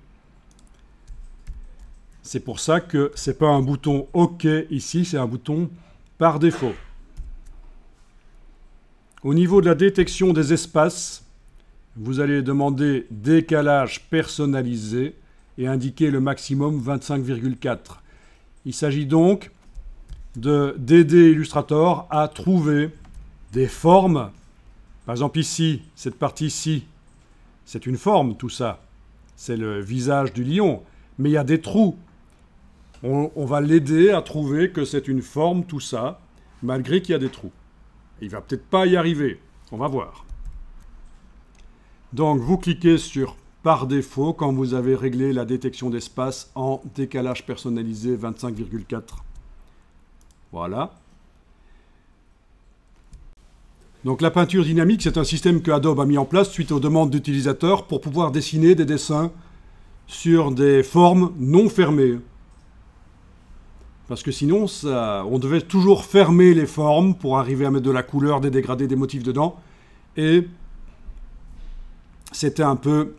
Speaker 1: C'est pour ça que ce n'est pas un bouton OK ici, c'est un bouton par défaut. Au niveau de la détection des espaces, vous allez demander décalage personnalisé et indiquer le maximum 25,4. Il s'agit donc d'aider Illustrator à trouver des formes. Par exemple ici, cette partie ici, c'est une forme tout ça. C'est le visage du lion. Mais il y a des trous. On va l'aider à trouver que c'est une forme tout ça, malgré qu'il y a des trous. Il ne va peut-être pas y arriver. On va voir. Donc, vous cliquez sur « Par défaut » quand vous avez réglé la détection d'espace en décalage personnalisé 25,4. Voilà. Donc, la peinture dynamique, c'est un système que Adobe a mis en place suite aux demandes d'utilisateurs pour pouvoir dessiner des dessins sur des formes non fermées. Parce que sinon, on devait toujours fermer les formes pour arriver à mettre de la couleur, des dégradés, des motifs dedans. Et c'était un peu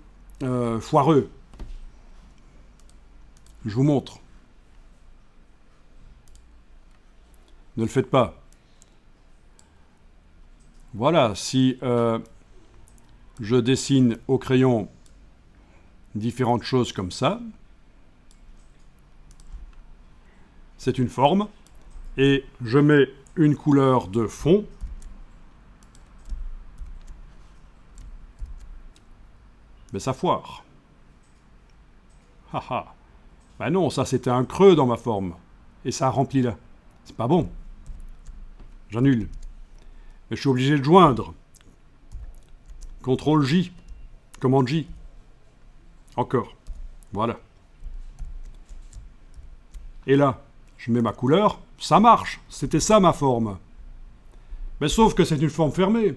Speaker 1: foireux. Je vous montre. Ne le faites pas. Voilà, si je dessine au crayon différentes choses comme ça, c'est une forme, et je mets une couleur de fond, mais ça foire. Haha. Ben non, ça c'était un creux dans ma forme, et ça a rempli là. C'est pas bon. J'annule. Mais je suis obligé de joindre. CTRL J. Commande J. Encore. Voilà. Et là, je mets ma couleur. Ça marche. C'était ça ma forme. Mais sauf que c'est une forme fermée.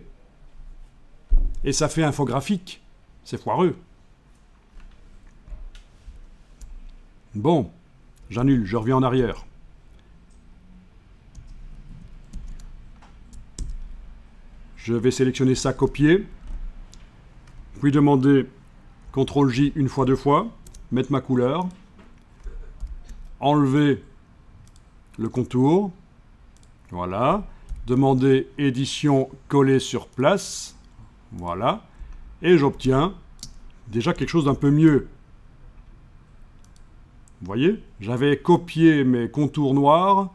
Speaker 1: Et ça fait infographique. C'est foireux. Bon. J'annule. Je reviens en arrière. Je vais sélectionner ça, copier, puis demander CTRL-J une fois, deux fois, mettre ma couleur, enlever le contour, voilà, demander édition, coller sur place, voilà, et j'obtiens déjà quelque chose d'un peu mieux. Vous voyez, j'avais copié mes contours noirs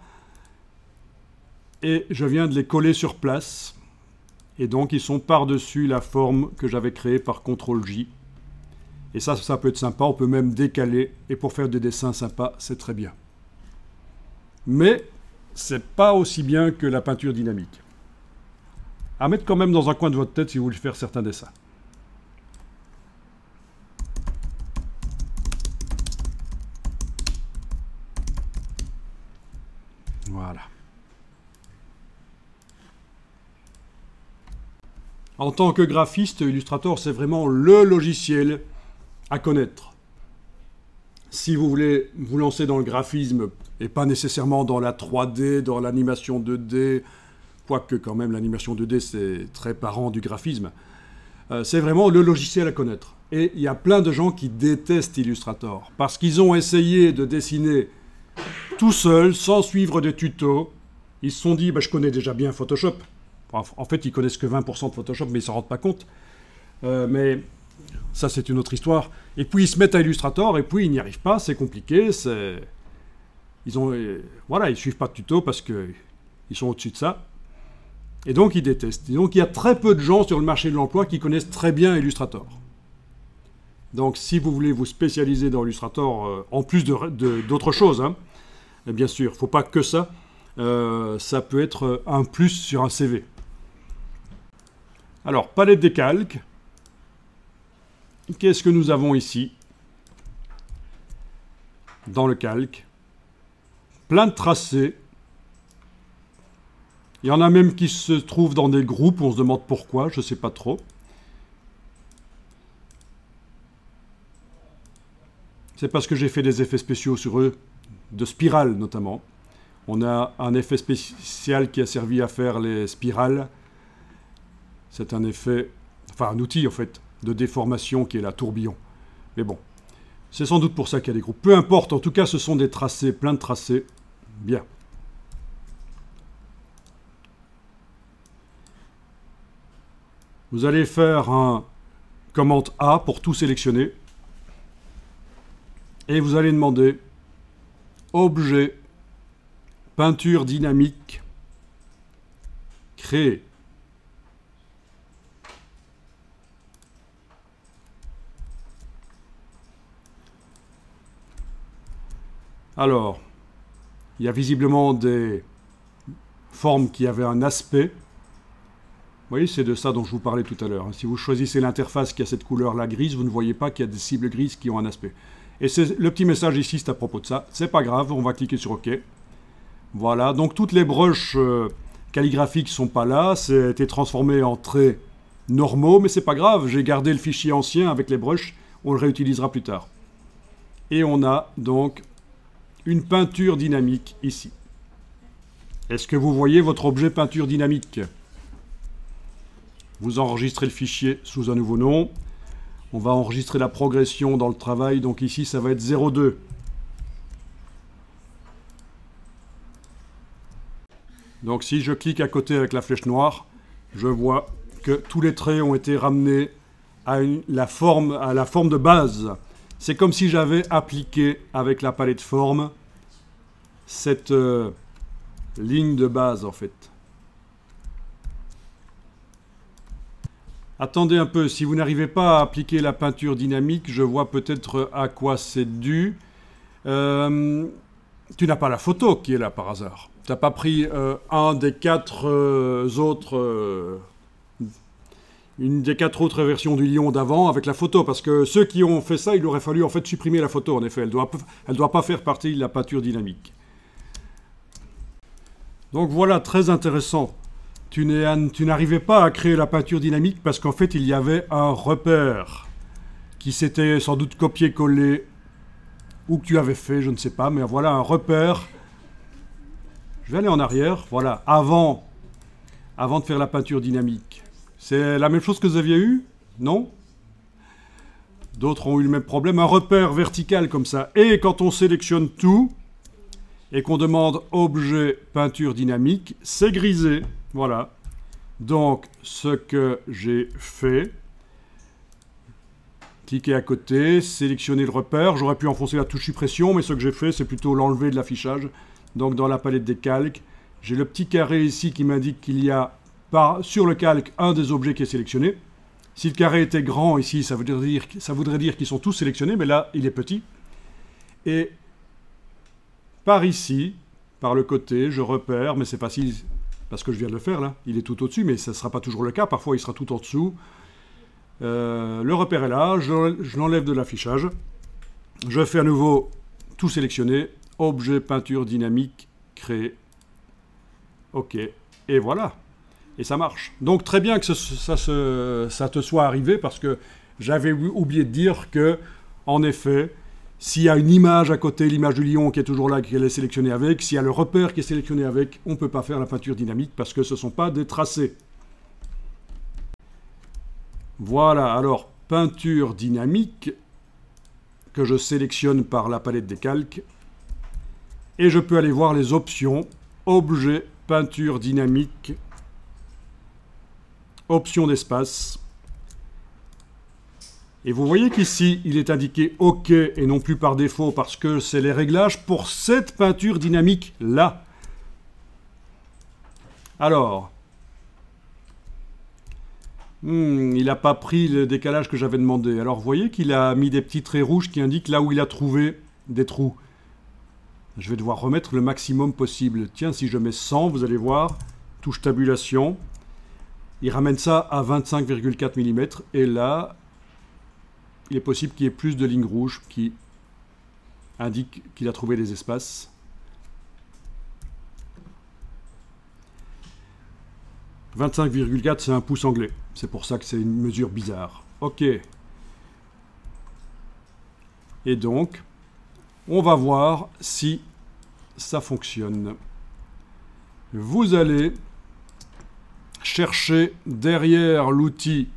Speaker 1: et je viens de les coller sur place. Et donc, ils sont par-dessus la forme que j'avais créée par CTRL-J. Et ça peut être sympa. On peut même décaler. Et pour faire des dessins sympas, c'est très bien. Mais, c'est pas aussi bien que la peinture dynamique. À mettre quand même dans un coin de votre tête si vous voulez faire certains dessins. Voilà. En tant que graphiste, Illustrator, c'est vraiment le logiciel à connaître. Si vous voulez vous lancer dans le graphisme, et pas nécessairement dans la 3D, dans l'animation 2D, quoique quand même l'animation 2D, c'est très parent du graphisme, c'est vraiment le logiciel à connaître. Et il y a plein de gens qui détestent Illustrator, parce qu'ils ont essayé de dessiner tout seuls, sans suivre des tutos. Ils se sont dit, bah, je connais déjà bien Photoshop. En fait, ils connaissent que 20% de Photoshop, mais ils ne s'en rendent pas compte. Mais ça, c'est une autre histoire. Et puis, ils se mettent à Illustrator, et puis ils n'y arrivent pas, c'est compliqué. Voilà, ils ne suivent pas de tuto parce qu'ils sont au-dessus de ça. Et donc, ils détestent. Et donc, il y a très peu de gens sur le marché de l'emploi qui connaissent très bien Illustrator. Donc, si vous voulez vous spécialiser dans Illustrator, en plus d'autres choses, hein, bien sûr, il ne faut pas que ça. Ça peut être un plus sur un CV. Alors, palette des calques. Qu'est-ce que nous avons ici? Dans le calque. Plein de tracés. Il y en a même qui se trouvent dans des groupes. On se demande pourquoi, je ne sais pas trop. C'est parce que j'ai fait des effets spéciaux sur eux, de spirales notamment. On a un effet spécial qui a servi à faire les spirales. C'est un effet, enfin un outil en fait, de déformation qui est la tourbillon. Mais bon, c'est sans doute pour ça qu'il y a des groupes. Peu importe, en tout cas ce sont des tracés, plein de tracés. Bien. Vous allez faire un commande A pour tout sélectionner. Et vous allez demander objet, peinture dynamique, créer. Alors, il y a visiblement des formes qui avaient un aspect. Vous voyez, c'est de ça dont je vous parlais tout à l'heure. Si vous choisissez l'interface qui a cette couleur-là grise, vous ne voyez pas qu'il y a des cibles grises qui ont un aspect. Et le petit message ici, c'est à propos de ça. C'est pas grave, on va cliquer sur OK. Voilà, donc toutes les brushes calligraphiques ne sont pas là. C'était transformé en traits normaux, mais c'est pas grave. J'ai gardé le fichier ancien avec les brushes. On le réutilisera plus tard. Et on a donc une peinture dynamique ici. Est-ce que vous voyez votre objet peinture dynamique? Vous enregistrez le fichier sous un nouveau nom. On va enregistrer la progression dans le travail. Donc ici, ça va être 0,2. Donc si je clique à côté avec la flèche noire, je vois que tous les traits ont été ramenés à la forme de base. C'est comme si j'avais appliqué avec la palette forme cette ligne de base en fait. Attendez un peu, si vous n'arrivez pas à appliquer la peinture dynamique, je vois peut-être à quoi c'est dû. Tu n'as pas la photo qui est là par hasard. Tu n'as pas pris une des quatre autres versions du lion d'avant avec la photo, parce que ceux qui ont fait ça, il aurait fallu en fait supprimer la photo, en effet. Elle doit pas faire partie de la peinture dynamique. Donc voilà, très intéressant. Tu n'arrivais pas à créer la peinture dynamique parce qu'en fait, il y avait un repère qui s'était sans doute copié-collé ou que tu avais fait, je ne sais pas, mais voilà un repère. Je vais aller en arrière, voilà, avant de faire la peinture dynamique. C'est la même chose que vous aviez eu? Non? D'autres ont eu le même problème, un repère vertical comme ça. Et quand on sélectionne tout et qu'on demande objet peinture dynamique, c'est grisé. Voilà. Donc, ce que j'ai fait, cliquer à côté, sélectionner le repère. J'aurais pu enfoncer la touche suppression, mais ce que j'ai fait, c'est plutôt l'enlever de l'affichage. Donc, dans la palette des calques, j'ai le petit carré ici qui m'indique qu'il y a sur le calque un des objets qui est sélectionné. Si le carré était grand ici, ça voudrait dire qu'ils sont tous sélectionnés, mais là, il est petit. Et par ici, par le côté, je repère, mais c'est facile parce que je viens de le faire là, il est tout au-dessus, mais ça ne sera pas toujours le cas, parfois il sera tout en dessous. Le repère est là, je l'enlève de l'affichage, je fais à nouveau tout sélectionner, objet peinture dynamique, créer, ok, et voilà, et ça marche. Donc très bien que ça te soit arrivé, parce que j'avais oublié de dire que, en effet, s'il y a une image à côté, l'image du lion qui est toujours là, qu'elle est sélectionnée avec, s'il y a le repère qui est sélectionné avec, on ne peut pas faire la peinture dynamique parce que ce ne sont pas des tracés. Voilà, alors, peinture dynamique, que je sélectionne par la palette des calques. Et je peux aller voir les options, objet, peinture dynamique, option d'espace. Et vous voyez qu'ici, il est indiqué OK et non plus par défaut parce que c'est les réglages pour cette peinture dynamique-là. Alors, il n'a pas pris le décalage que j'avais demandé. Alors, vous voyez qu'il a mis des petits traits rouges qui indiquent là où il a trouvé des trous. Je vais devoir remettre le maximum possible. Tiens, si je mets 100, vous allez voir, touche tabulation. Il ramène ça à 25,4 mm. Et là, il est possible qu'il y ait plus de lignes rouges qui indiquent qu'il a trouvé des espaces. « 25,4 » c'est un pouce anglais. C'est pour ça que c'est une mesure bizarre. OK. Et donc, on va voir si ça fonctionne. Vous allez chercher derrière l'outil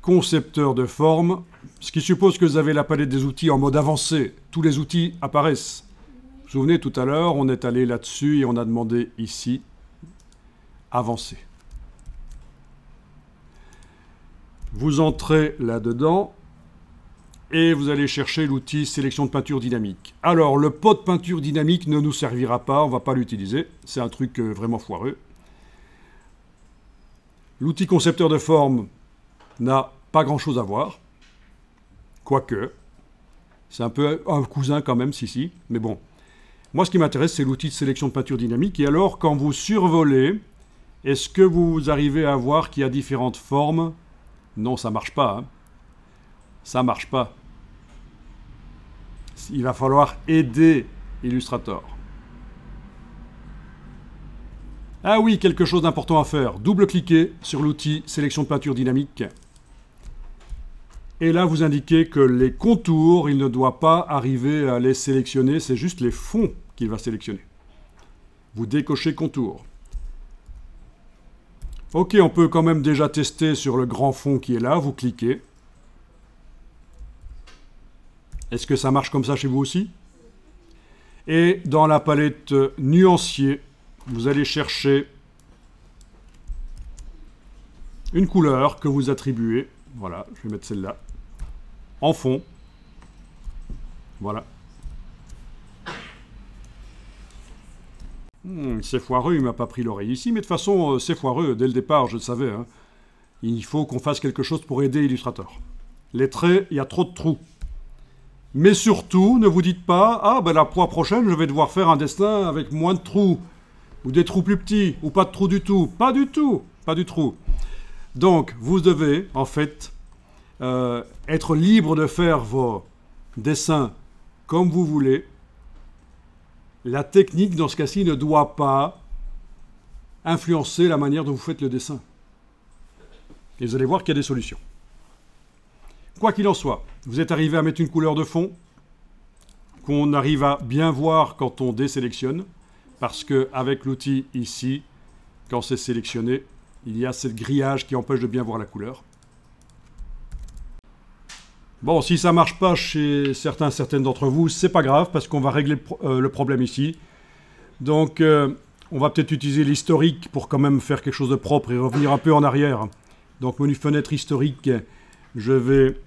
Speaker 1: concepteur de forme, ce qui suppose que vous avez la palette des outils en mode avancé. Tous les outils apparaissent. Vous vous souvenez, tout à l'heure, on est allé là-dessus et on a demandé ici avancer. Vous entrez là-dedans et vous allez chercher l'outil sélection de peinture dynamique. Alors, le pot de peinture dynamique ne nous servira pas, on ne va pas l'utiliser. C'est un truc vraiment foireux. L'outil concepteur de forme n'a pas grand-chose à voir. Quoique, c'est un peu un cousin quand même, si. Mais bon, moi ce qui m'intéresse, c'est l'outil de sélection de peinture dynamique. Et alors, quand vous survolez, est-ce que vous arrivez à voir qu'il y a différentes formes? Non, ça ne marche pas. Hein. Ça ne marche pas. Il va falloir aider Illustrator. Ah oui, quelque chose d'important à faire. Double-cliquez sur l'outil sélection de peinture dynamique. Et là, vous indiquez que les contours, il ne doit pas arriver à les sélectionner, c'est juste les fonds qu'il va sélectionner. Vous décochez contour. Ok, on peut quand même déjà tester sur le grand fond qui est là, vous cliquez. Est-ce que ça marche comme ça chez vous aussi? Et dans la palette nuancier, vous allez chercher une couleur que vous attribuez. Voilà, je vais mettre celle-là. En fond. Voilà. C'est foireux, il ne m'a pas pris l'oreille ici, mais de toute façon, c'est foireux. Dès le départ, je le savais. Hein. Il faut qu'on fasse quelque chose pour aider Illustrator. Les traits, il y a trop de trous. Mais surtout, ne vous dites pas, ah ben la fois prochaine, je vais devoir faire un dessin avec moins de trous, ou des trous plus petits, ou pas de trous du tout. Pas du tout, pas du tout. Donc, vous devez, en fait, être libre de faire vos dessins comme vous voulez. La technique, dans ce cas-ci, ne doit pas influencer la manière dont vous faites le dessin. Et vous allez voir qu'il y a des solutions. Quoi qu'il en soit, vous êtes arrivé à mettre une couleur de fond qu'on arrive à bien voir quand on désélectionne, parce qu'avec l'outil ici, quand c'est sélectionné, il y a ce grillage qui empêche de bien voir la couleur. Bon, si ça ne marche pas chez certaines d'entre vous, c'est pas grave, parce qu'on va régler le problème ici. Donc, on va peut-être utiliser l'historique pour quand même faire quelque chose de propre et revenir un peu en arrière. Donc, menu fenêtre historique, je vais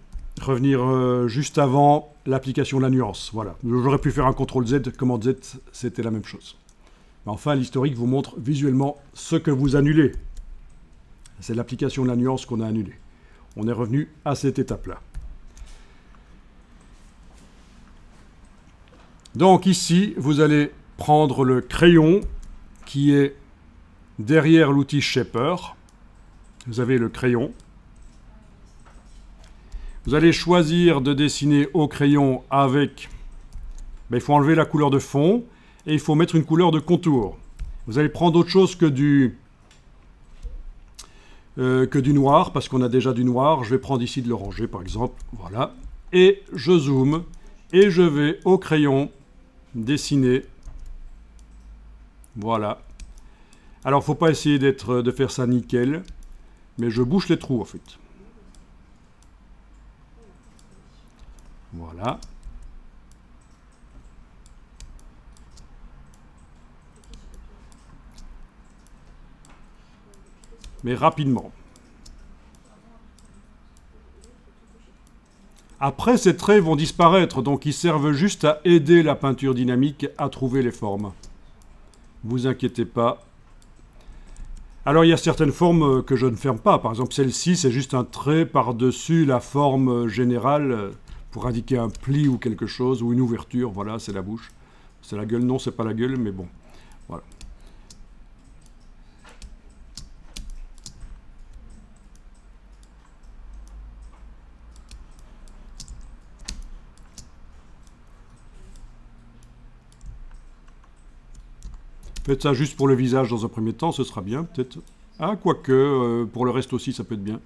Speaker 1: revenir juste avant l'application de la nuance. Voilà. J'aurais pu faire un CTRL Z, commande Z, c'était la même chose. Mais enfin, l'historique vous montre visuellement ce que vous annulez. C'est l'application de la nuance qu'on a annulée. On est revenu à cette étape-là. Donc ici, vous allez prendre le crayon qui est derrière l'outil Shaper. Vous avez le crayon. Vous allez choisir de dessiner au crayon avec... il faut enlever la couleur de fond et il faut mettre une couleur de contour. Vous allez prendre autre chose que du noir, parce qu'on a déjà du noir. Je vais prendre ici de l'oranger, par exemple. Voilà. Et je zoome et je vais au crayon dessiner. Voilà. Alors, il ne faut pas essayer de faire ça nickel, mais je bouche les trous, en fait. Voilà. Mais rapidement. Après, ces traits vont disparaître, donc ils servent juste à aider la peinture dynamique à trouver les formes. Vous inquiétez pas. Alors, il y a certaines formes que je ne ferme pas. Par exemple, celle-ci, c'est juste un trait par-dessus la forme générale pour indiquer un pli ou quelque chose, ou une ouverture. Voilà, c'est la bouche. C'est la gueule. Non, c'est pas la gueule, mais bon. Voilà. Faites ça juste pour le visage dans un premier temps, ce sera bien, peut-être. Ah, quoique, pour le reste aussi, ça peut être bien.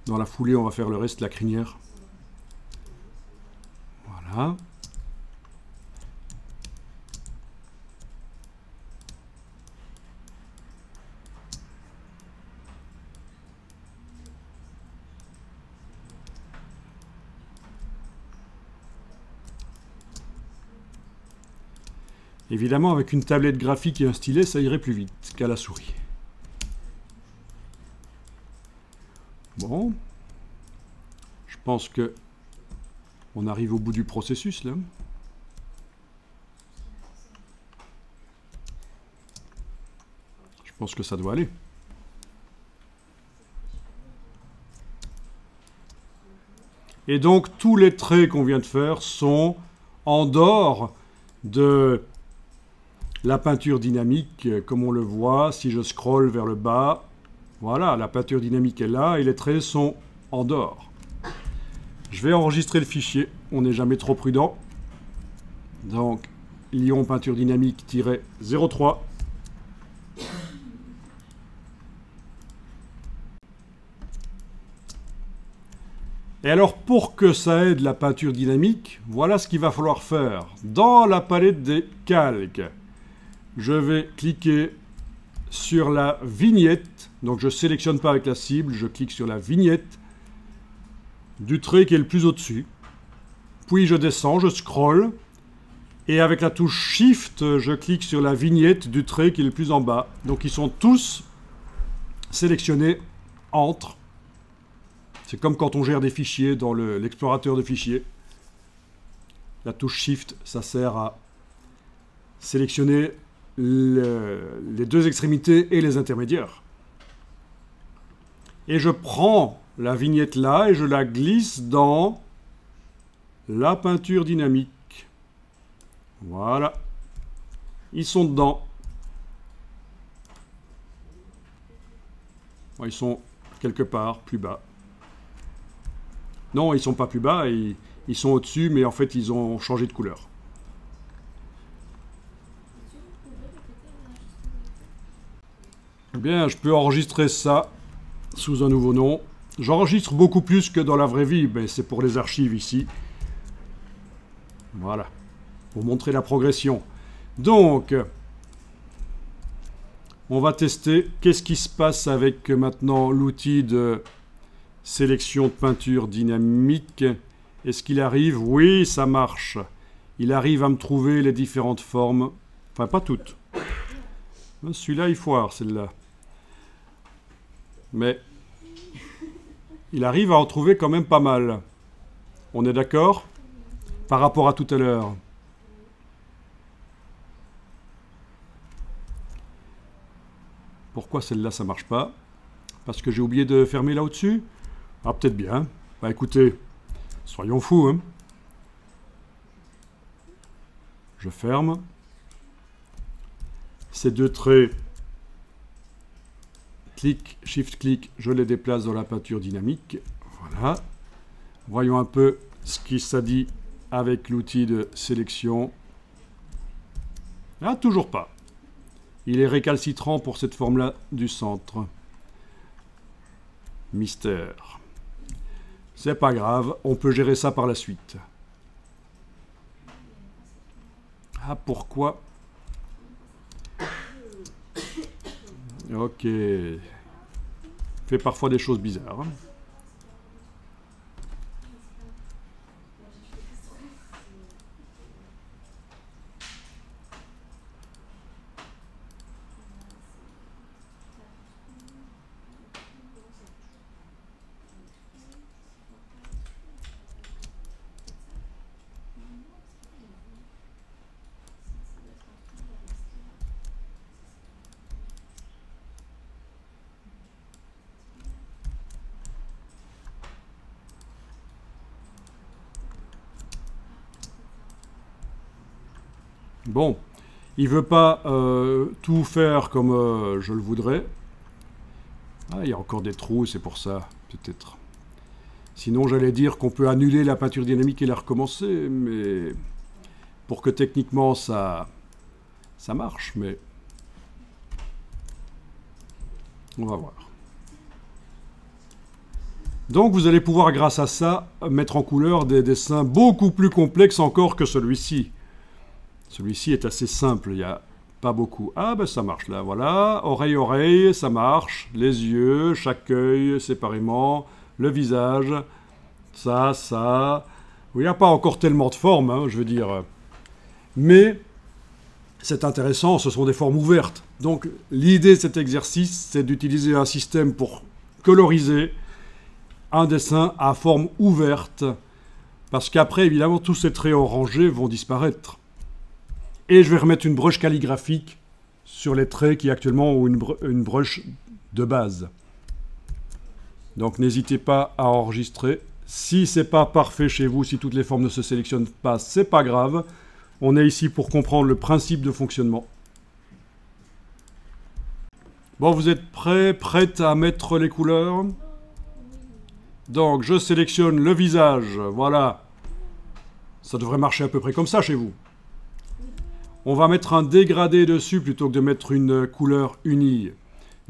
Speaker 1: Dans la foulée, on va faire le reste, la crinière. Voilà. Évidemment, avec une tablette graphique et un stylet, ça irait plus vite qu'à la souris. Bon. Je pense que on arrive au bout du processus, là. Je pense que ça doit aller. Et donc, tous les traits qu'on vient de faire sont en dehors de la peinture dynamique, comme on le voit, si je scrolle vers le bas, voilà, la peinture dynamique est là et les traits sont en dehors. Je vais enregistrer le fichier, on n'est jamais trop prudent. Donc, Lyon peinture dynamique-03. Et alors, pour que ça aide la peinture dynamique, voilà ce qu'il va falloir faire. Dans la palette des calques, je vais cliquer sur la vignette. Donc, je ne sélectionne pas avec la cible, je clique sur la vignette du trait qui est le plus au-dessus. Puis, je descends, je scrolle. Et avec la touche Shift, je clique sur la vignette du trait qui est le plus en bas. Donc, ils sont tous sélectionnés entre. C'est comme quand on gère des fichiers dans l'explorateur de fichiers. La touche Shift, ça sert à sélectionner les deux extrémités et les intermédiaires. Et je prends la vignette là et je la glisse dans la peinture dynamique. Voilà. Ils sont dedans. Ils sont quelque part plus bas. Non, ils ne sont pas plus bas, ils sont au-dessus, mais en fait, ils ont changé de couleur. Eh bien, je peux enregistrer ça sous un nouveau nom. J'enregistre beaucoup plus que dans la vraie vie, mais c'est pour les archives ici. Voilà, pour montrer la progression. Donc, on va tester qu'est-ce qui se passe avec maintenant l'outil de sélection de peinture dynamique. Est-ce qu'il arrive? Oui, ça marche. Il arrive à me trouver les différentes formes. Enfin, pas toutes. Celui-là, il foire, celle-là. Mais il arrive à en trouver quand même pas mal. On est d'accord? Par rapport à tout à l'heure. Pourquoi celle-là, ça marche pas? Parce que j'ai oublié de fermer là au-dessus? Ah, peut-être bien. Bah écoutez, soyons fous, hein. Je ferme. Ces deux traits, clic, shift-clic, je les déplace dans la peinture dynamique. Voilà. Voyons un peu ce qui s'est dit avec l'outil de sélection. Ah, toujours pas. Il est récalcitrant pour cette forme-là du centre. Mystère. C'est pas grave, on peut gérer ça par la suite. Ah, pourquoi? Ok. Fait parfois des choses bizarres. Bon, il ne veut pas tout faire comme je le voudrais. Ah, il y a encore des trous, c'est pour ça, peut-être. Sinon, j'allais dire qu'on peut annuler la peinture dynamique et la recommencer, mais pour que techniquement ça marche, mais on va voir. Donc, vous allez pouvoir, grâce à ça, mettre en couleur des dessins beaucoup plus complexes encore que celui-ci. Celui-ci est assez simple, il n'y a pas beaucoup. Ah ben ça marche là, voilà. Oreille, ça marche. Les yeux, chaque œil séparément. Le visage, ça. Il n'y a pas encore tellement de formes, hein, je veux dire. Mais c'est intéressant, ce sont des formes ouvertes. Donc l'idée de cet exercice, c'est d'utiliser un système pour coloriser un dessin à forme ouverte. Parce qu'après, évidemment, tous ces traits orangés vont disparaître. Et je vais remettre une broche calligraphique sur les traits qui actuellement ont une broche de base. Donc n'hésitez pas à enregistrer. Si ce n'est pas parfait chez vous, si toutes les formes ne se sélectionnent pas, c'est pas grave. On est ici pour comprendre le principe de fonctionnement. Bon, vous êtes prêts à mettre les couleurs? Donc je sélectionne le visage, voilà. Ça devrait marcher à peu près comme ça chez vous. On va mettre un dégradé dessus plutôt que de mettre une couleur unie.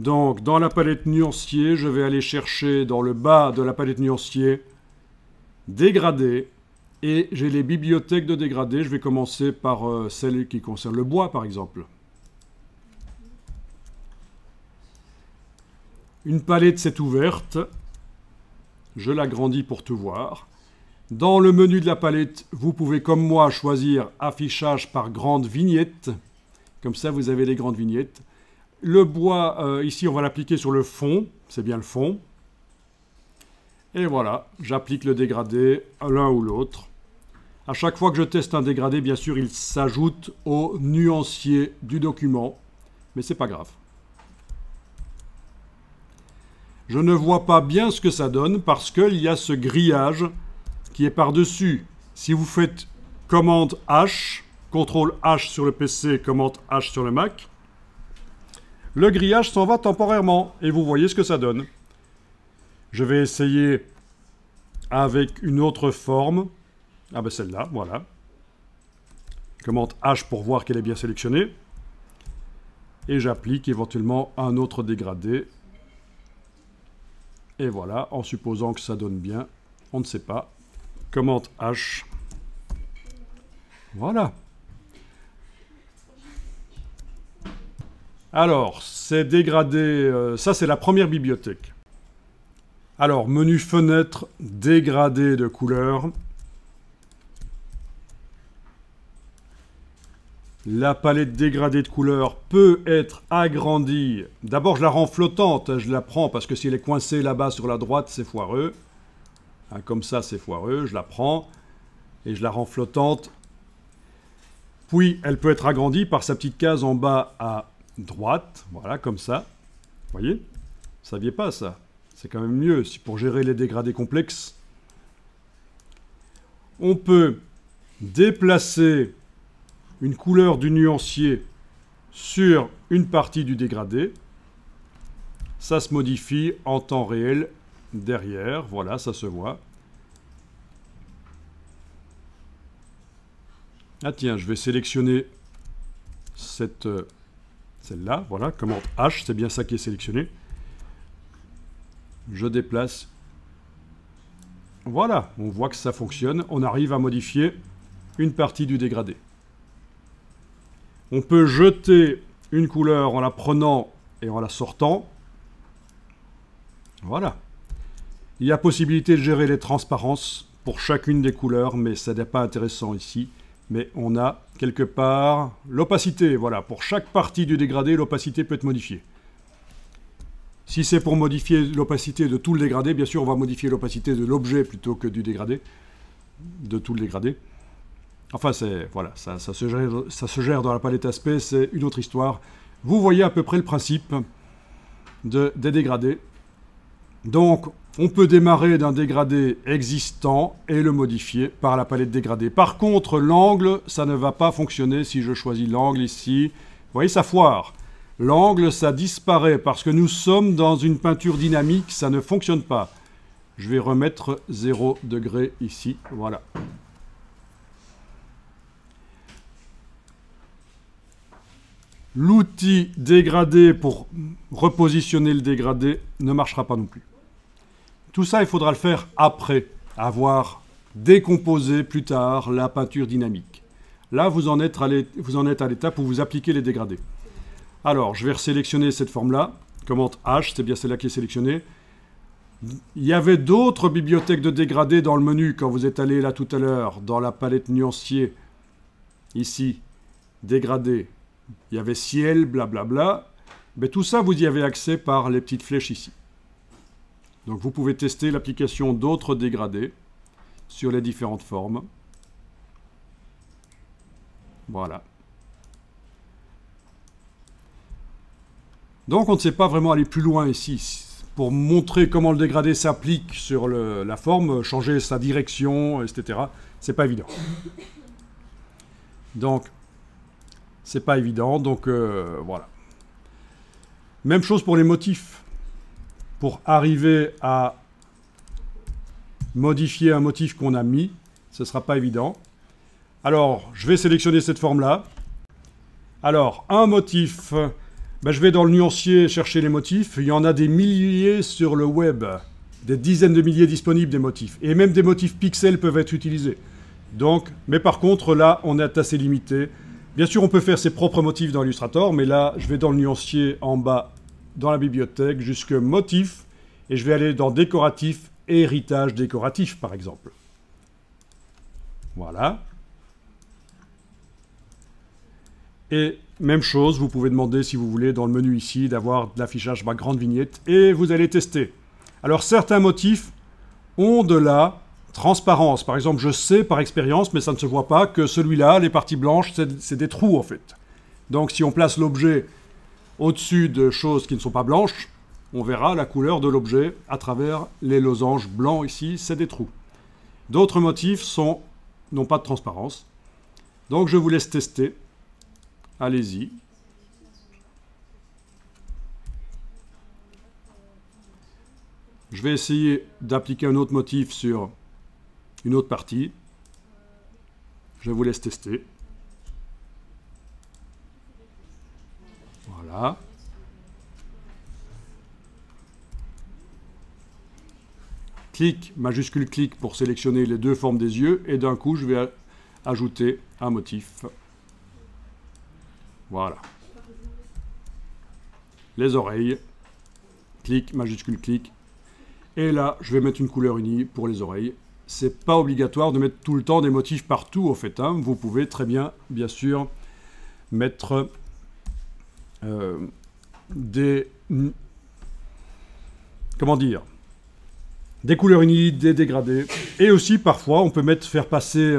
Speaker 1: Donc, dans la palette nuancier, je vais aller chercher dans le bas de la palette nuancier dégradés, et j'ai les bibliothèques de dégradés. Je vais commencer par celle qui concerne le bois, par exemple. Une palette s'est ouverte. Je l'agrandis pour tout voir. Dans le menu de la palette, vous pouvez, comme moi, choisir affichage par grande vignette. Comme ça, vous avez les grandes vignettes. Le bois, ici, on va l'appliquer sur le fond. C'est bien le fond. Et voilà, j'applique le dégradé à l'un ou l'autre. À chaque fois que je teste un dégradé, bien sûr, il s'ajoute au nuancier du document. Mais c'est pas grave. Je ne vois pas bien ce que ça donne parce qu'il y a ce grillage qui est par-dessus. Si vous faites commande H, CTRL H sur le PC, commande H sur le Mac, le grillage s'en va temporairement et vous voyez ce que ça donne. Je vais essayer avec une autre forme. Ah ben celle-là, voilà. Commande H pour voir qu'elle est bien sélectionnée. Et j'applique éventuellement un autre dégradé. Et voilà, en supposant que ça donne bien, on ne sait pas. Commande H. Voilà. Alors, c'est dégradé, ça c'est la première bibliothèque. Alors, menu fenêtre, dégradé de couleur. La palette dégradée de couleurs peut être agrandie. D'abord, je la rends flottante. Je la prends parce que si elle est coincée là-bas sur la droite, c'est foireux. Hein, comme ça, c'est foireux. Je la prends et je la rends flottante. Puis, elle peut être agrandie par sa petite case en bas à droite. Voilà, comme ça. Vous voyez? Vous ne saviez pas ça. C'est quand même mieux si pour gérer les dégradés complexes. On peut déplacer une couleur du nuancier sur une partie du dégradé. Ça se modifie en temps réel derrière. Voilà, ça se voit. Ah tiens, je vais sélectionner celle-là. Voilà, commande H, c'est bien ça qui est sélectionné. Je déplace. Voilà, on voit que ça fonctionne. On arrive à modifier une partie du dégradé. On peut jeter une couleur en la prenant et en la sortant. Voilà. Il y a possibilité de gérer les transparences pour chacune des couleurs, mais ça n'est pas intéressant ici. Mais on a quelque part l'opacité. Voilà, pour chaque partie du dégradé, l'opacité peut être modifiée. Si c'est pour modifier l'opacité de tout le dégradé, bien sûr, on va modifier l'opacité de l'objet plutôt que du dégradé, de tout le dégradé. Enfin, voilà, ça se gère dans la palette aspect, c'est une autre histoire. Vous voyez à peu près le principe des dégradés. Donc, on peut démarrer d'un dégradé existant et le modifier par la palette dégradée. Par contre, l'angle, ça ne va pas fonctionner si je choisis l'angle ici. Vous voyez, ça foire. L'angle, ça disparaît parce que nous sommes dans une peinture dynamique, ça ne fonctionne pas. Je vais remettre 0 degré ici, voilà. L'outil dégradé pour repositionner le dégradé ne marchera pas non plus. Tout ça, il faudra le faire après avoir décomposé plus tard la peinture dynamique. Là, vous en êtes à l'étape où vous appliquez les dégradés. Alors, je vais resélectionner cette forme-là. Commande H, c'est bien celle-là qui est sélectionnée. Il y avait d'autres bibliothèques de dégradés dans le menu quand vous êtes allé là tout à l'heure, dans la palette nuancier. Ici, dégradé. Il y avait ciel, blablabla. Mais tout ça, vous y avez accès par les petites flèches ici. Donc, vous pouvez tester l'application d'autres dégradés sur les différentes formes. Voilà. Donc on ne sait pas vraiment aller plus loin ici. Pour montrer comment le dégradé s'applique sur la forme, changer sa direction, etc. C'est pas évident. Donc, c'est pas évident. Donc, voilà. Même chose pour les motifs. Pour arriver à modifier un motif qu'on a mis, ce ne sera pas évident. Alors, je vais sélectionner cette forme-là. Alors, un motif... Ben, je vais dans le nuancier chercher les motifs. Il y en a des milliers sur le web. des dizaines de milliers disponibles des motifs. Et même des motifs pixels peuvent être utilisés. Donc, mais par contre, là, on est assez limité. Bien sûr, on peut faire ses propres motifs dans Illustrator, mais là, je vais dans le nuancier en bas, dans la bibliothèque, jusque motifs, et je vais aller dans décoratif et héritage décoratif, par exemple. Voilà. Et même chose, vous pouvez demander, si vous voulez, dans le menu ici, d'avoir de l'affichage background vignette, et vous allez tester. Alors, certains motifs ont de la transparence. Par exemple, je sais par expérience, mais ça ne se voit pas, que celui-là, les parties blanches, c'est des trous, en fait. Donc, si on place l'objet au-dessus de choses qui ne sont pas blanches, on verra la couleur de l'objet à travers les losanges blancs ici, c'est des trous. D'autres motifs n'ont pas de transparence. Donc, je vous laisse tester. Allez-y. Je vais essayer d'appliquer un autre motif sur une autre partie. Je vous laisse tester. Voilà. Clic, majuscule clic pour sélectionner les deux formes des yeux. Et d'un coup, je vais ajouter un motif. Voilà. Les oreilles. Clic, majuscule clic. Et là, je vais mettre une couleur unie pour les oreilles. C'est pas obligatoire de mettre tout le temps des motifs partout, au fait. Hein. Vous pouvez très bien sûr, mettre comment dire, des couleurs unies, des dégradés. Et aussi, parfois, on peut faire passer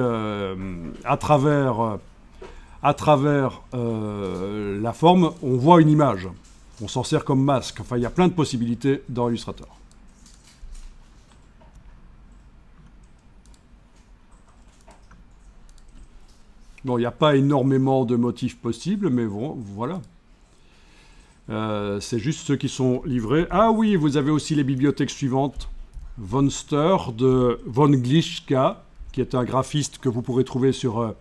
Speaker 1: à travers la forme, on voit une image. On s'en sert comme masque. Enfin, il y a plein de possibilités dans Illustrator. Bon, il n'y a pas énormément de motifs possibles, mais bon, voilà. C'est juste ceux qui sont livrés. Ah oui, vous avez aussi les bibliothèques suivantes. Vonster de Von Glischka, qui est un graphiste que vous pourrez trouver sur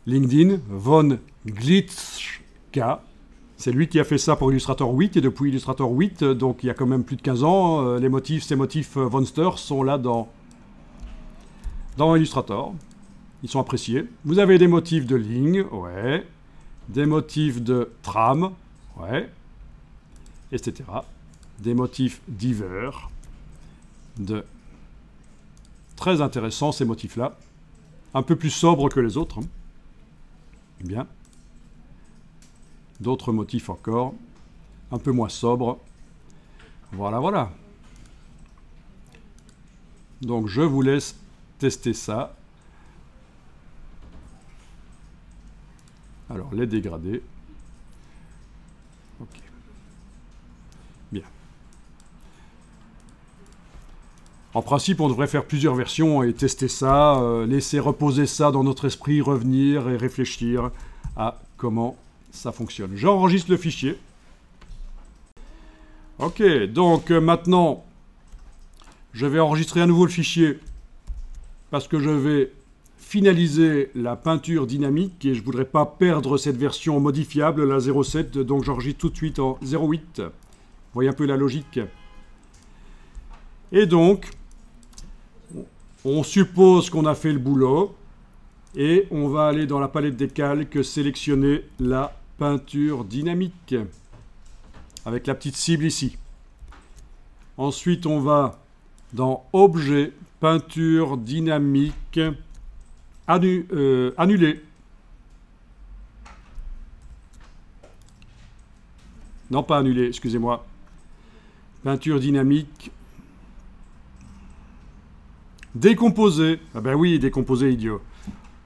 Speaker 1: LinkedIn. Von Glischka. C'est lui qui a fait ça pour Illustrator 8, et depuis Illustrator 8, donc il y a quand même plus de 15 ans, ces motifs Vonster sont là dans Illustrator. Ils sont appréciés. Vous avez des motifs de ligne, ouais. Des motifs de trame, ouais. Etc. Des motifs divers. Très intéressants, ces motifs-là. Un peu plus sobres que les autres. Hein. Bien. D'autres motifs encore. Un peu moins sobres. Voilà, voilà. Donc, je vous laisse tester ça. Alors, les dégradés. Ok. Bien. En principe, on devrait faire plusieurs versions et tester ça, laisser reposer ça dans notre esprit, revenir et réfléchir à comment ça fonctionne. J'enregistre le fichier. Ok, donc maintenant, je vais enregistrer à nouveau le fichier parce que je vais finaliser la peinture dynamique et je ne voudrais pas perdre cette version modifiable, la 0.7, donc j'enregistre tout de suite en 0.8. Vous voyez un peu la logique. Et donc, on suppose qu'on a fait le boulot et on va aller dans la palette des calques, sélectionner la peinture dynamique avec la petite cible ici. Ensuite, on va dans Objet, peinture dynamique, annuler. Non, pas annuler, excusez-moi. Peinture dynamique. Décomposer. Ah ben oui, décomposer, idiot.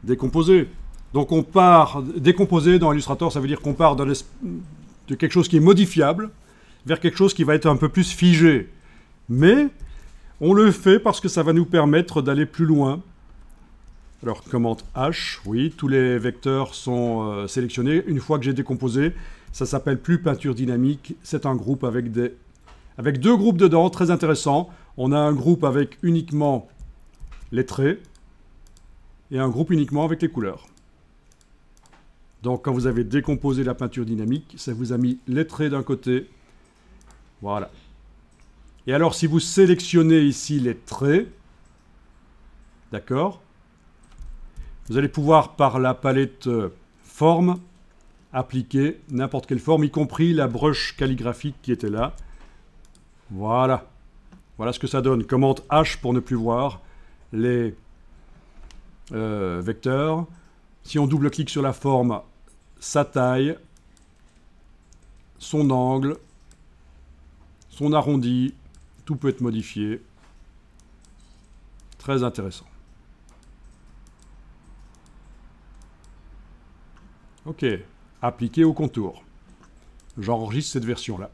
Speaker 1: Décomposer. Donc on part... Décomposer dans Illustrator, ça veut dire qu'on part de quelque chose qui est modifiable vers quelque chose qui va être un peu plus figé. Mais on le fait parce que ça va nous permettre d'aller plus loin. Alors, commande H, oui, tous les vecteurs sont sélectionnés. Une fois que j'ai décomposé, ça s'appelle plus peinture dynamique. C'est un groupe avec deux groupes dedans, très intéressant. On a un groupe avec uniquement les traits et un groupe uniquement avec les couleurs. Donc, quand vous avez décomposé la peinture dynamique, ça vous a mis les traits d'un côté. Voilà. Et alors, si vous sélectionnez ici les traits, d'accord, vous allez pouvoir, par la palette forme, appliquer n'importe quelle forme, y compris la brush calligraphique qui était là. Voilà. Voilà ce que ça donne. Commande H pour ne plus voir les vecteurs. Si on double-clique sur la forme, sa taille, son angle, son arrondi, tout peut être modifié. Très intéressant. Ok, appliquer au contour. J'enregistre cette version-là.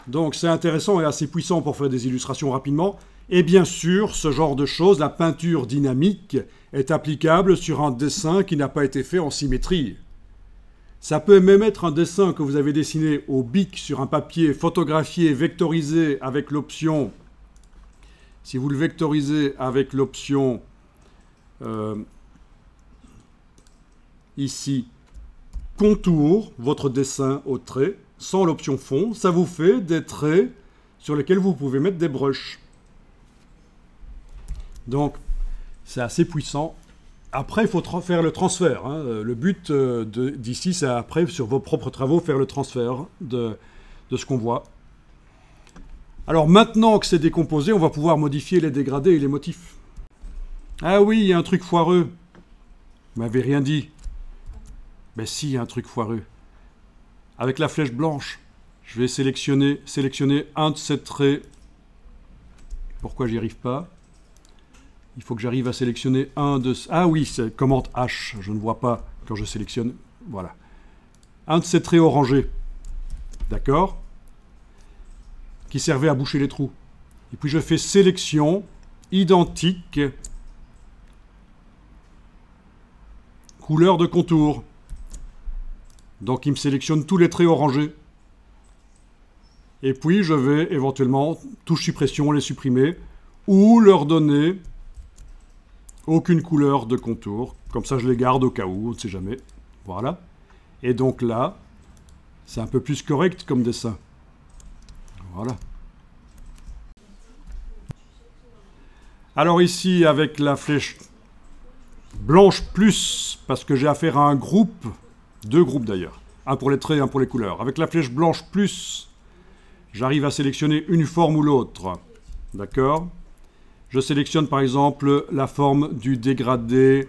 Speaker 1: Donc c'est intéressant et assez puissant pour faire des illustrations rapidement. Et bien sûr, ce genre de choses, la peinture dynamique, est applicable sur un dessin qui n'a pas été fait en symétrie. Ça peut même être un dessin que vous avez dessiné au bic sur un papier photographié, vectorisé avec l'option... Si vous le vectorisez avec l'option ici, contour, votre dessin au trait, sans l'option fond, ça vous fait des traits sur lesquels vous pouvez mettre des brushes. Donc, c'est assez puissant. Après, il faut faire le transfert. Hein. Le but d'ici, c'est après, sur vos propres travaux, faire le transfert de ce qu'on voit. Alors, maintenant que c'est décomposé, on va pouvoir modifier les dégradés et les motifs. Ah oui, il y a un truc foireux. Vous m'avez rien dit. Mais si, il y a un truc foireux. Avec la flèche blanche, je vais sélectionner un de ces traits. Pourquoi j'y arrive pas? Il faut que j'arrive à sélectionner un de... Ah oui, c'est commande H, je ne vois pas quand je sélectionne. Voilà. Un de ces traits orangés. D'accord? Qui servait à boucher les trous. Et puis je fais sélection, identique, couleur de contour. Donc il me sélectionne tous les traits orangés. Et puis je vais éventuellement, touche suppression, les supprimer, ou leur donner aucune couleur de contour. Comme ça je les garde au cas où, on ne sait jamais. Voilà. Et donc là, c'est un peu plus correct comme dessin. Voilà. Alors ici, avec la flèche blanche plus, parce que j'ai affaire à un groupe, deux groupes d'ailleurs, un pour les traits et un pour les couleurs. Avec la flèche blanche plus, j'arrive à sélectionner une forme ou l'autre. D'accord? Je sélectionne par exemple la forme du dégradé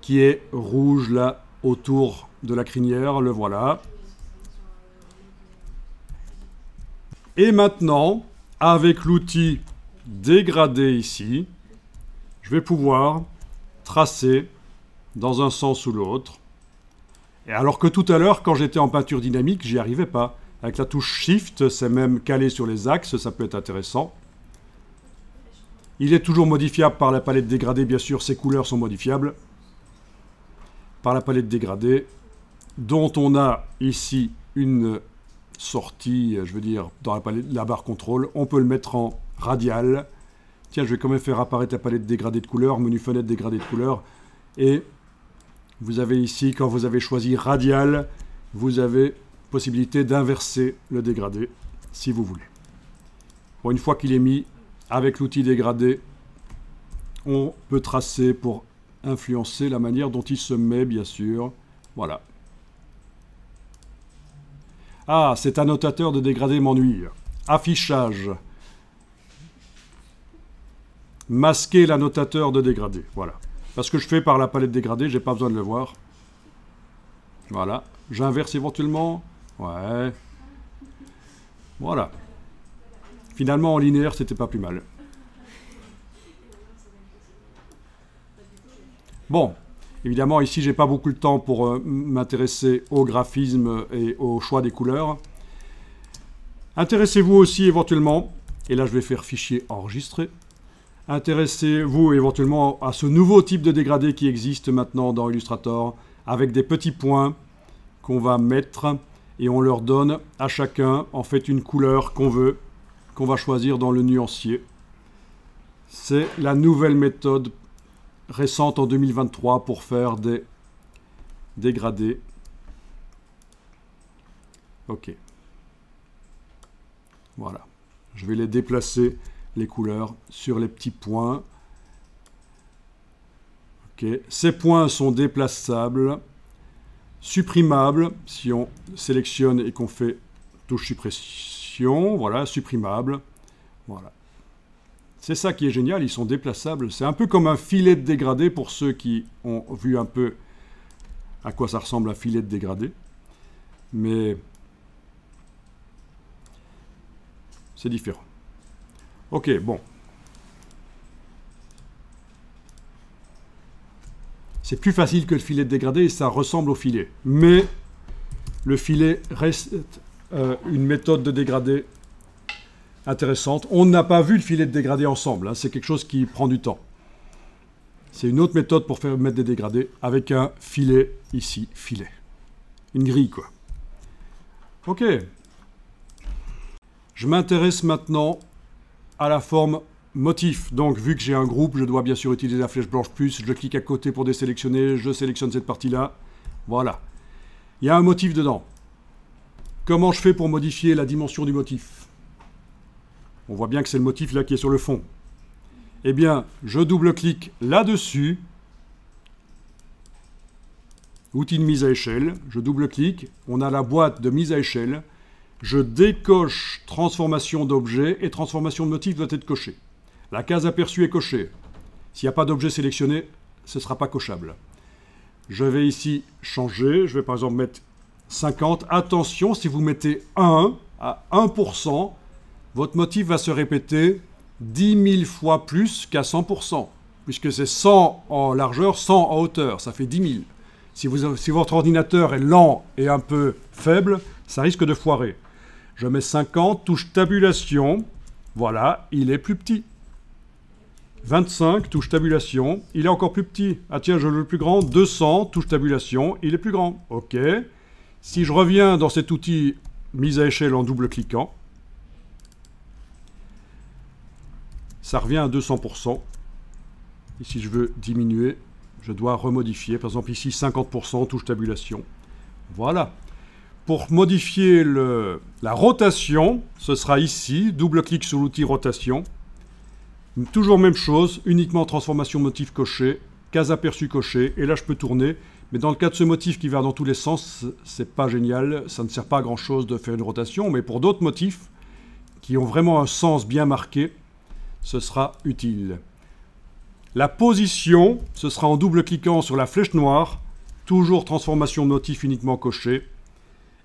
Speaker 1: qui est rouge là autour de la crinière, le voilà. Et maintenant, avec l'outil dégradé ici, je vais pouvoir tracer dans un sens ou l'autre. Et alors que tout à l'heure, quand j'étais en peinture dynamique, j'y arrivais pas. Avec la touche Shift, c'est même calé sur les axes, ça peut être intéressant. Il est toujours modifiable par la palette dégradée, bien sûr, ces couleurs sont modifiables. Par la palette dégradée, dont on a ici une sortie, je veux dire, dans la barre contrôle. On peut le mettre en radial. Tiens, je vais quand même faire apparaître la palette dégradée de couleurs, menu fenêtre dégradée de couleurs. Et vous avez ici, quand vous avez choisi radial, vous avez possibilité d'inverser le dégradé, si vous voulez. Bon, une fois qu'il est mis, avec l'outil dégradé, on peut tracer pour influencer la manière dont il se met, bien sûr. Voilà. Ah, cet annotateur de dégradé m'ennuie. Affichage. Masquer l'annotateur de dégradé. Voilà. Parce que je fais par la palette dégradée, j'ai pas besoin de le voir. Voilà. J'inverse éventuellement. Ouais. Voilà. Finalement, en linéaire, c'était pas plus mal. Bon. Évidemment, ici, j'ai pas beaucoup de temps pour m'intéresser au graphisme et au choix des couleurs. Intéressez-vous aussi éventuellement, et là je vais faire fichier enregistré, intéressez-vous éventuellement à ce nouveau type de dégradé qui existe maintenant dans Illustrator, avec des petits points qu'on va mettre, et on leur donne à chacun, en fait, une couleur qu'on veut, qu'on va choisir dans le nuancier. C'est la nouvelle méthode récentes en 2023 pour faire des dégradés. Ok. Voilà. Je vais les déplacer, les couleurs, sur les petits points. Ok. Ces points sont déplaçables, supprimables, si on sélectionne et qu'on fait touche suppression. Voilà, supprimable. Voilà. C'est ça qui est génial, ils sont déplaçables. C'est un peu comme un filet de dégradé pour ceux qui ont vu un peu à quoi ça ressemble un filet de dégradé. Mais c'est différent. Ok, bon. C'est plus facile que le filet de dégradé et ça ressemble au filet. Mais le filet reste une méthode de dégradé intéressante. On n'a pas vu le filet de dégradé ensemble, hein. C'est quelque chose qui prend du temps. C'est une autre méthode pour faire mettre des dégradés avec un filet ici, filet. Une grille, quoi. Ok. Je m'intéresse maintenant à la forme motif. Donc, vu que j'ai un groupe, je dois bien sûr utiliser la flèche blanche plus. Je clique à côté pour désélectionner. Je sélectionne cette partie-là. Voilà. Il y a un motif dedans. Comment je fais pour modifier la dimension du motif ? On voit bien que c'est le motif là qui est sur le fond. Eh bien, je double-clique là-dessus. Outil de mise à échelle. Je double-clique. On a la boîte de mise à échelle. Je décoche transformation d'objet et transformation de motif doit être cochée. La case aperçue est cochée. S'il n'y a pas d'objet sélectionné, ce ne sera pas cochable. Je vais ici changer. Je vais par exemple mettre 50. Attention, si vous mettez 1 à 1%, votre motif va se répéter 10 000 fois plus qu'à 100%, puisque c'est 100 en largeur, 100 en hauteur, ça fait 10 000. Si votre ordinateur est lent et un peu faible, ça risque de foirer. Je mets 50, touche tabulation, voilà, il est plus petit. 25, touche tabulation, il est encore plus petit. Ah tiens, je veux le plus grand, 200, touche tabulation, il est plus grand. Ok. Si je reviens dans cet outil mise à échelle en double-cliquant, ça revient à 200%. Et si je veux diminuer, je dois remodifier. Par exemple, ici, 50%, touche tabulation. Voilà. Pour modifier la rotation, ce sera ici, double-clic sur l'outil rotation. Toujours même chose, uniquement transformation motif coché, case aperçue cochée, et là je peux tourner. Mais dans le cas de ce motif qui va dans tous les sens, c'est pas génial, ça ne sert pas à grand chose de faire une rotation, mais pour d'autres motifs qui ont vraiment un sens bien marqué, ce sera utile. La position, ce sera en double-cliquant sur la flèche noire, toujours transformation de motif uniquement coché,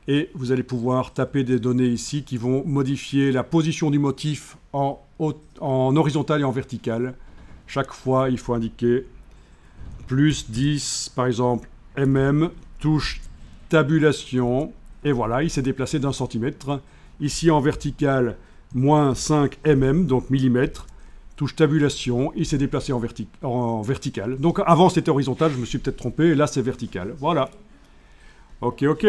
Speaker 1: et vous allez pouvoir taper des données ici qui vont modifier la position du motif en horizontal et en vertical. Chaque fois, il faut indiquer plus 10, par exemple, mm, touche tabulation, et voilà, il s'est déplacé d'1 centimètre. Ici, en vertical, moins 5 mm, donc millimètres, touche tabulation, il s'est déplacé en vertical. Donc avant c'était horizontal, je me suis peut-être trompé, et là c'est vertical. Voilà. Ok, ok.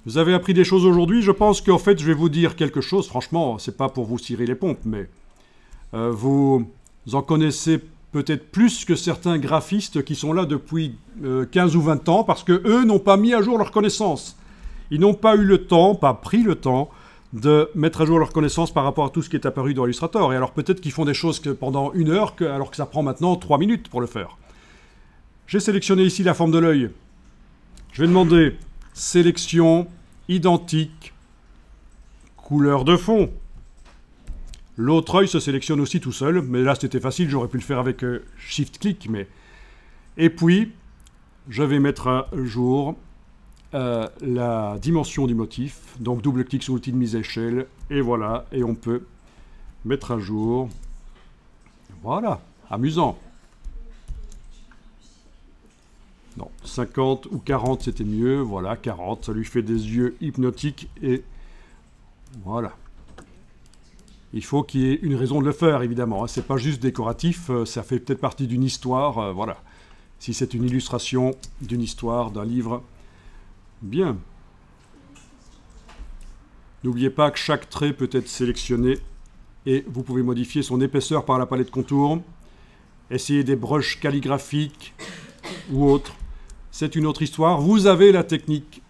Speaker 1: Vous avez appris des choses aujourd'hui. Je pense qu'en fait je vais vous dire quelque chose. Franchement, c'est pas pour vous cirer les pompes, mais vous en connaissez peut-être plus que certains graphistes qui sont là depuis 15 ou 20 ans, parce que eux n'ont pas mis à jour leurs connaissances. Ils n'ont pas eu le temps, pas pris le temps, de mettre à jour leurs connaissances par rapport à tout ce qui est apparu dans Illustrator. Et alors peut-être qu'ils font des choses que pendant 1 heure, alors que ça prend maintenant 3 minutes pour le faire. J'ai sélectionné ici la forme de l'œil. Je vais demander sélection, identique, couleur de fond. L'autre œil se sélectionne aussi tout seul, mais là c'était facile, j'aurais pu le faire avec Shift-clic. Et puis, je vais mettre à jour la dimension du motif, donc double-clic sur l'outil de mise à échelle, et voilà, et on peut mettre à jour. Voilà, amusant. Non, 50 ou 40 c'était mieux, voilà, 40, ça lui fait des yeux hypnotiques, et voilà. Il faut qu'il y ait une raison de le faire, évidemment, hein. C'est pas juste décoratif, ça fait peut-être partie d'une histoire, voilà. Si c'est une illustration d'une histoire, d'un livre, bien. N'oubliez pas que chaque trait peut être sélectionné et vous pouvez modifier son épaisseur par la palette contour, essayer des brushes calligraphiques ou autres. C'est une autre histoire. Vous avez la technique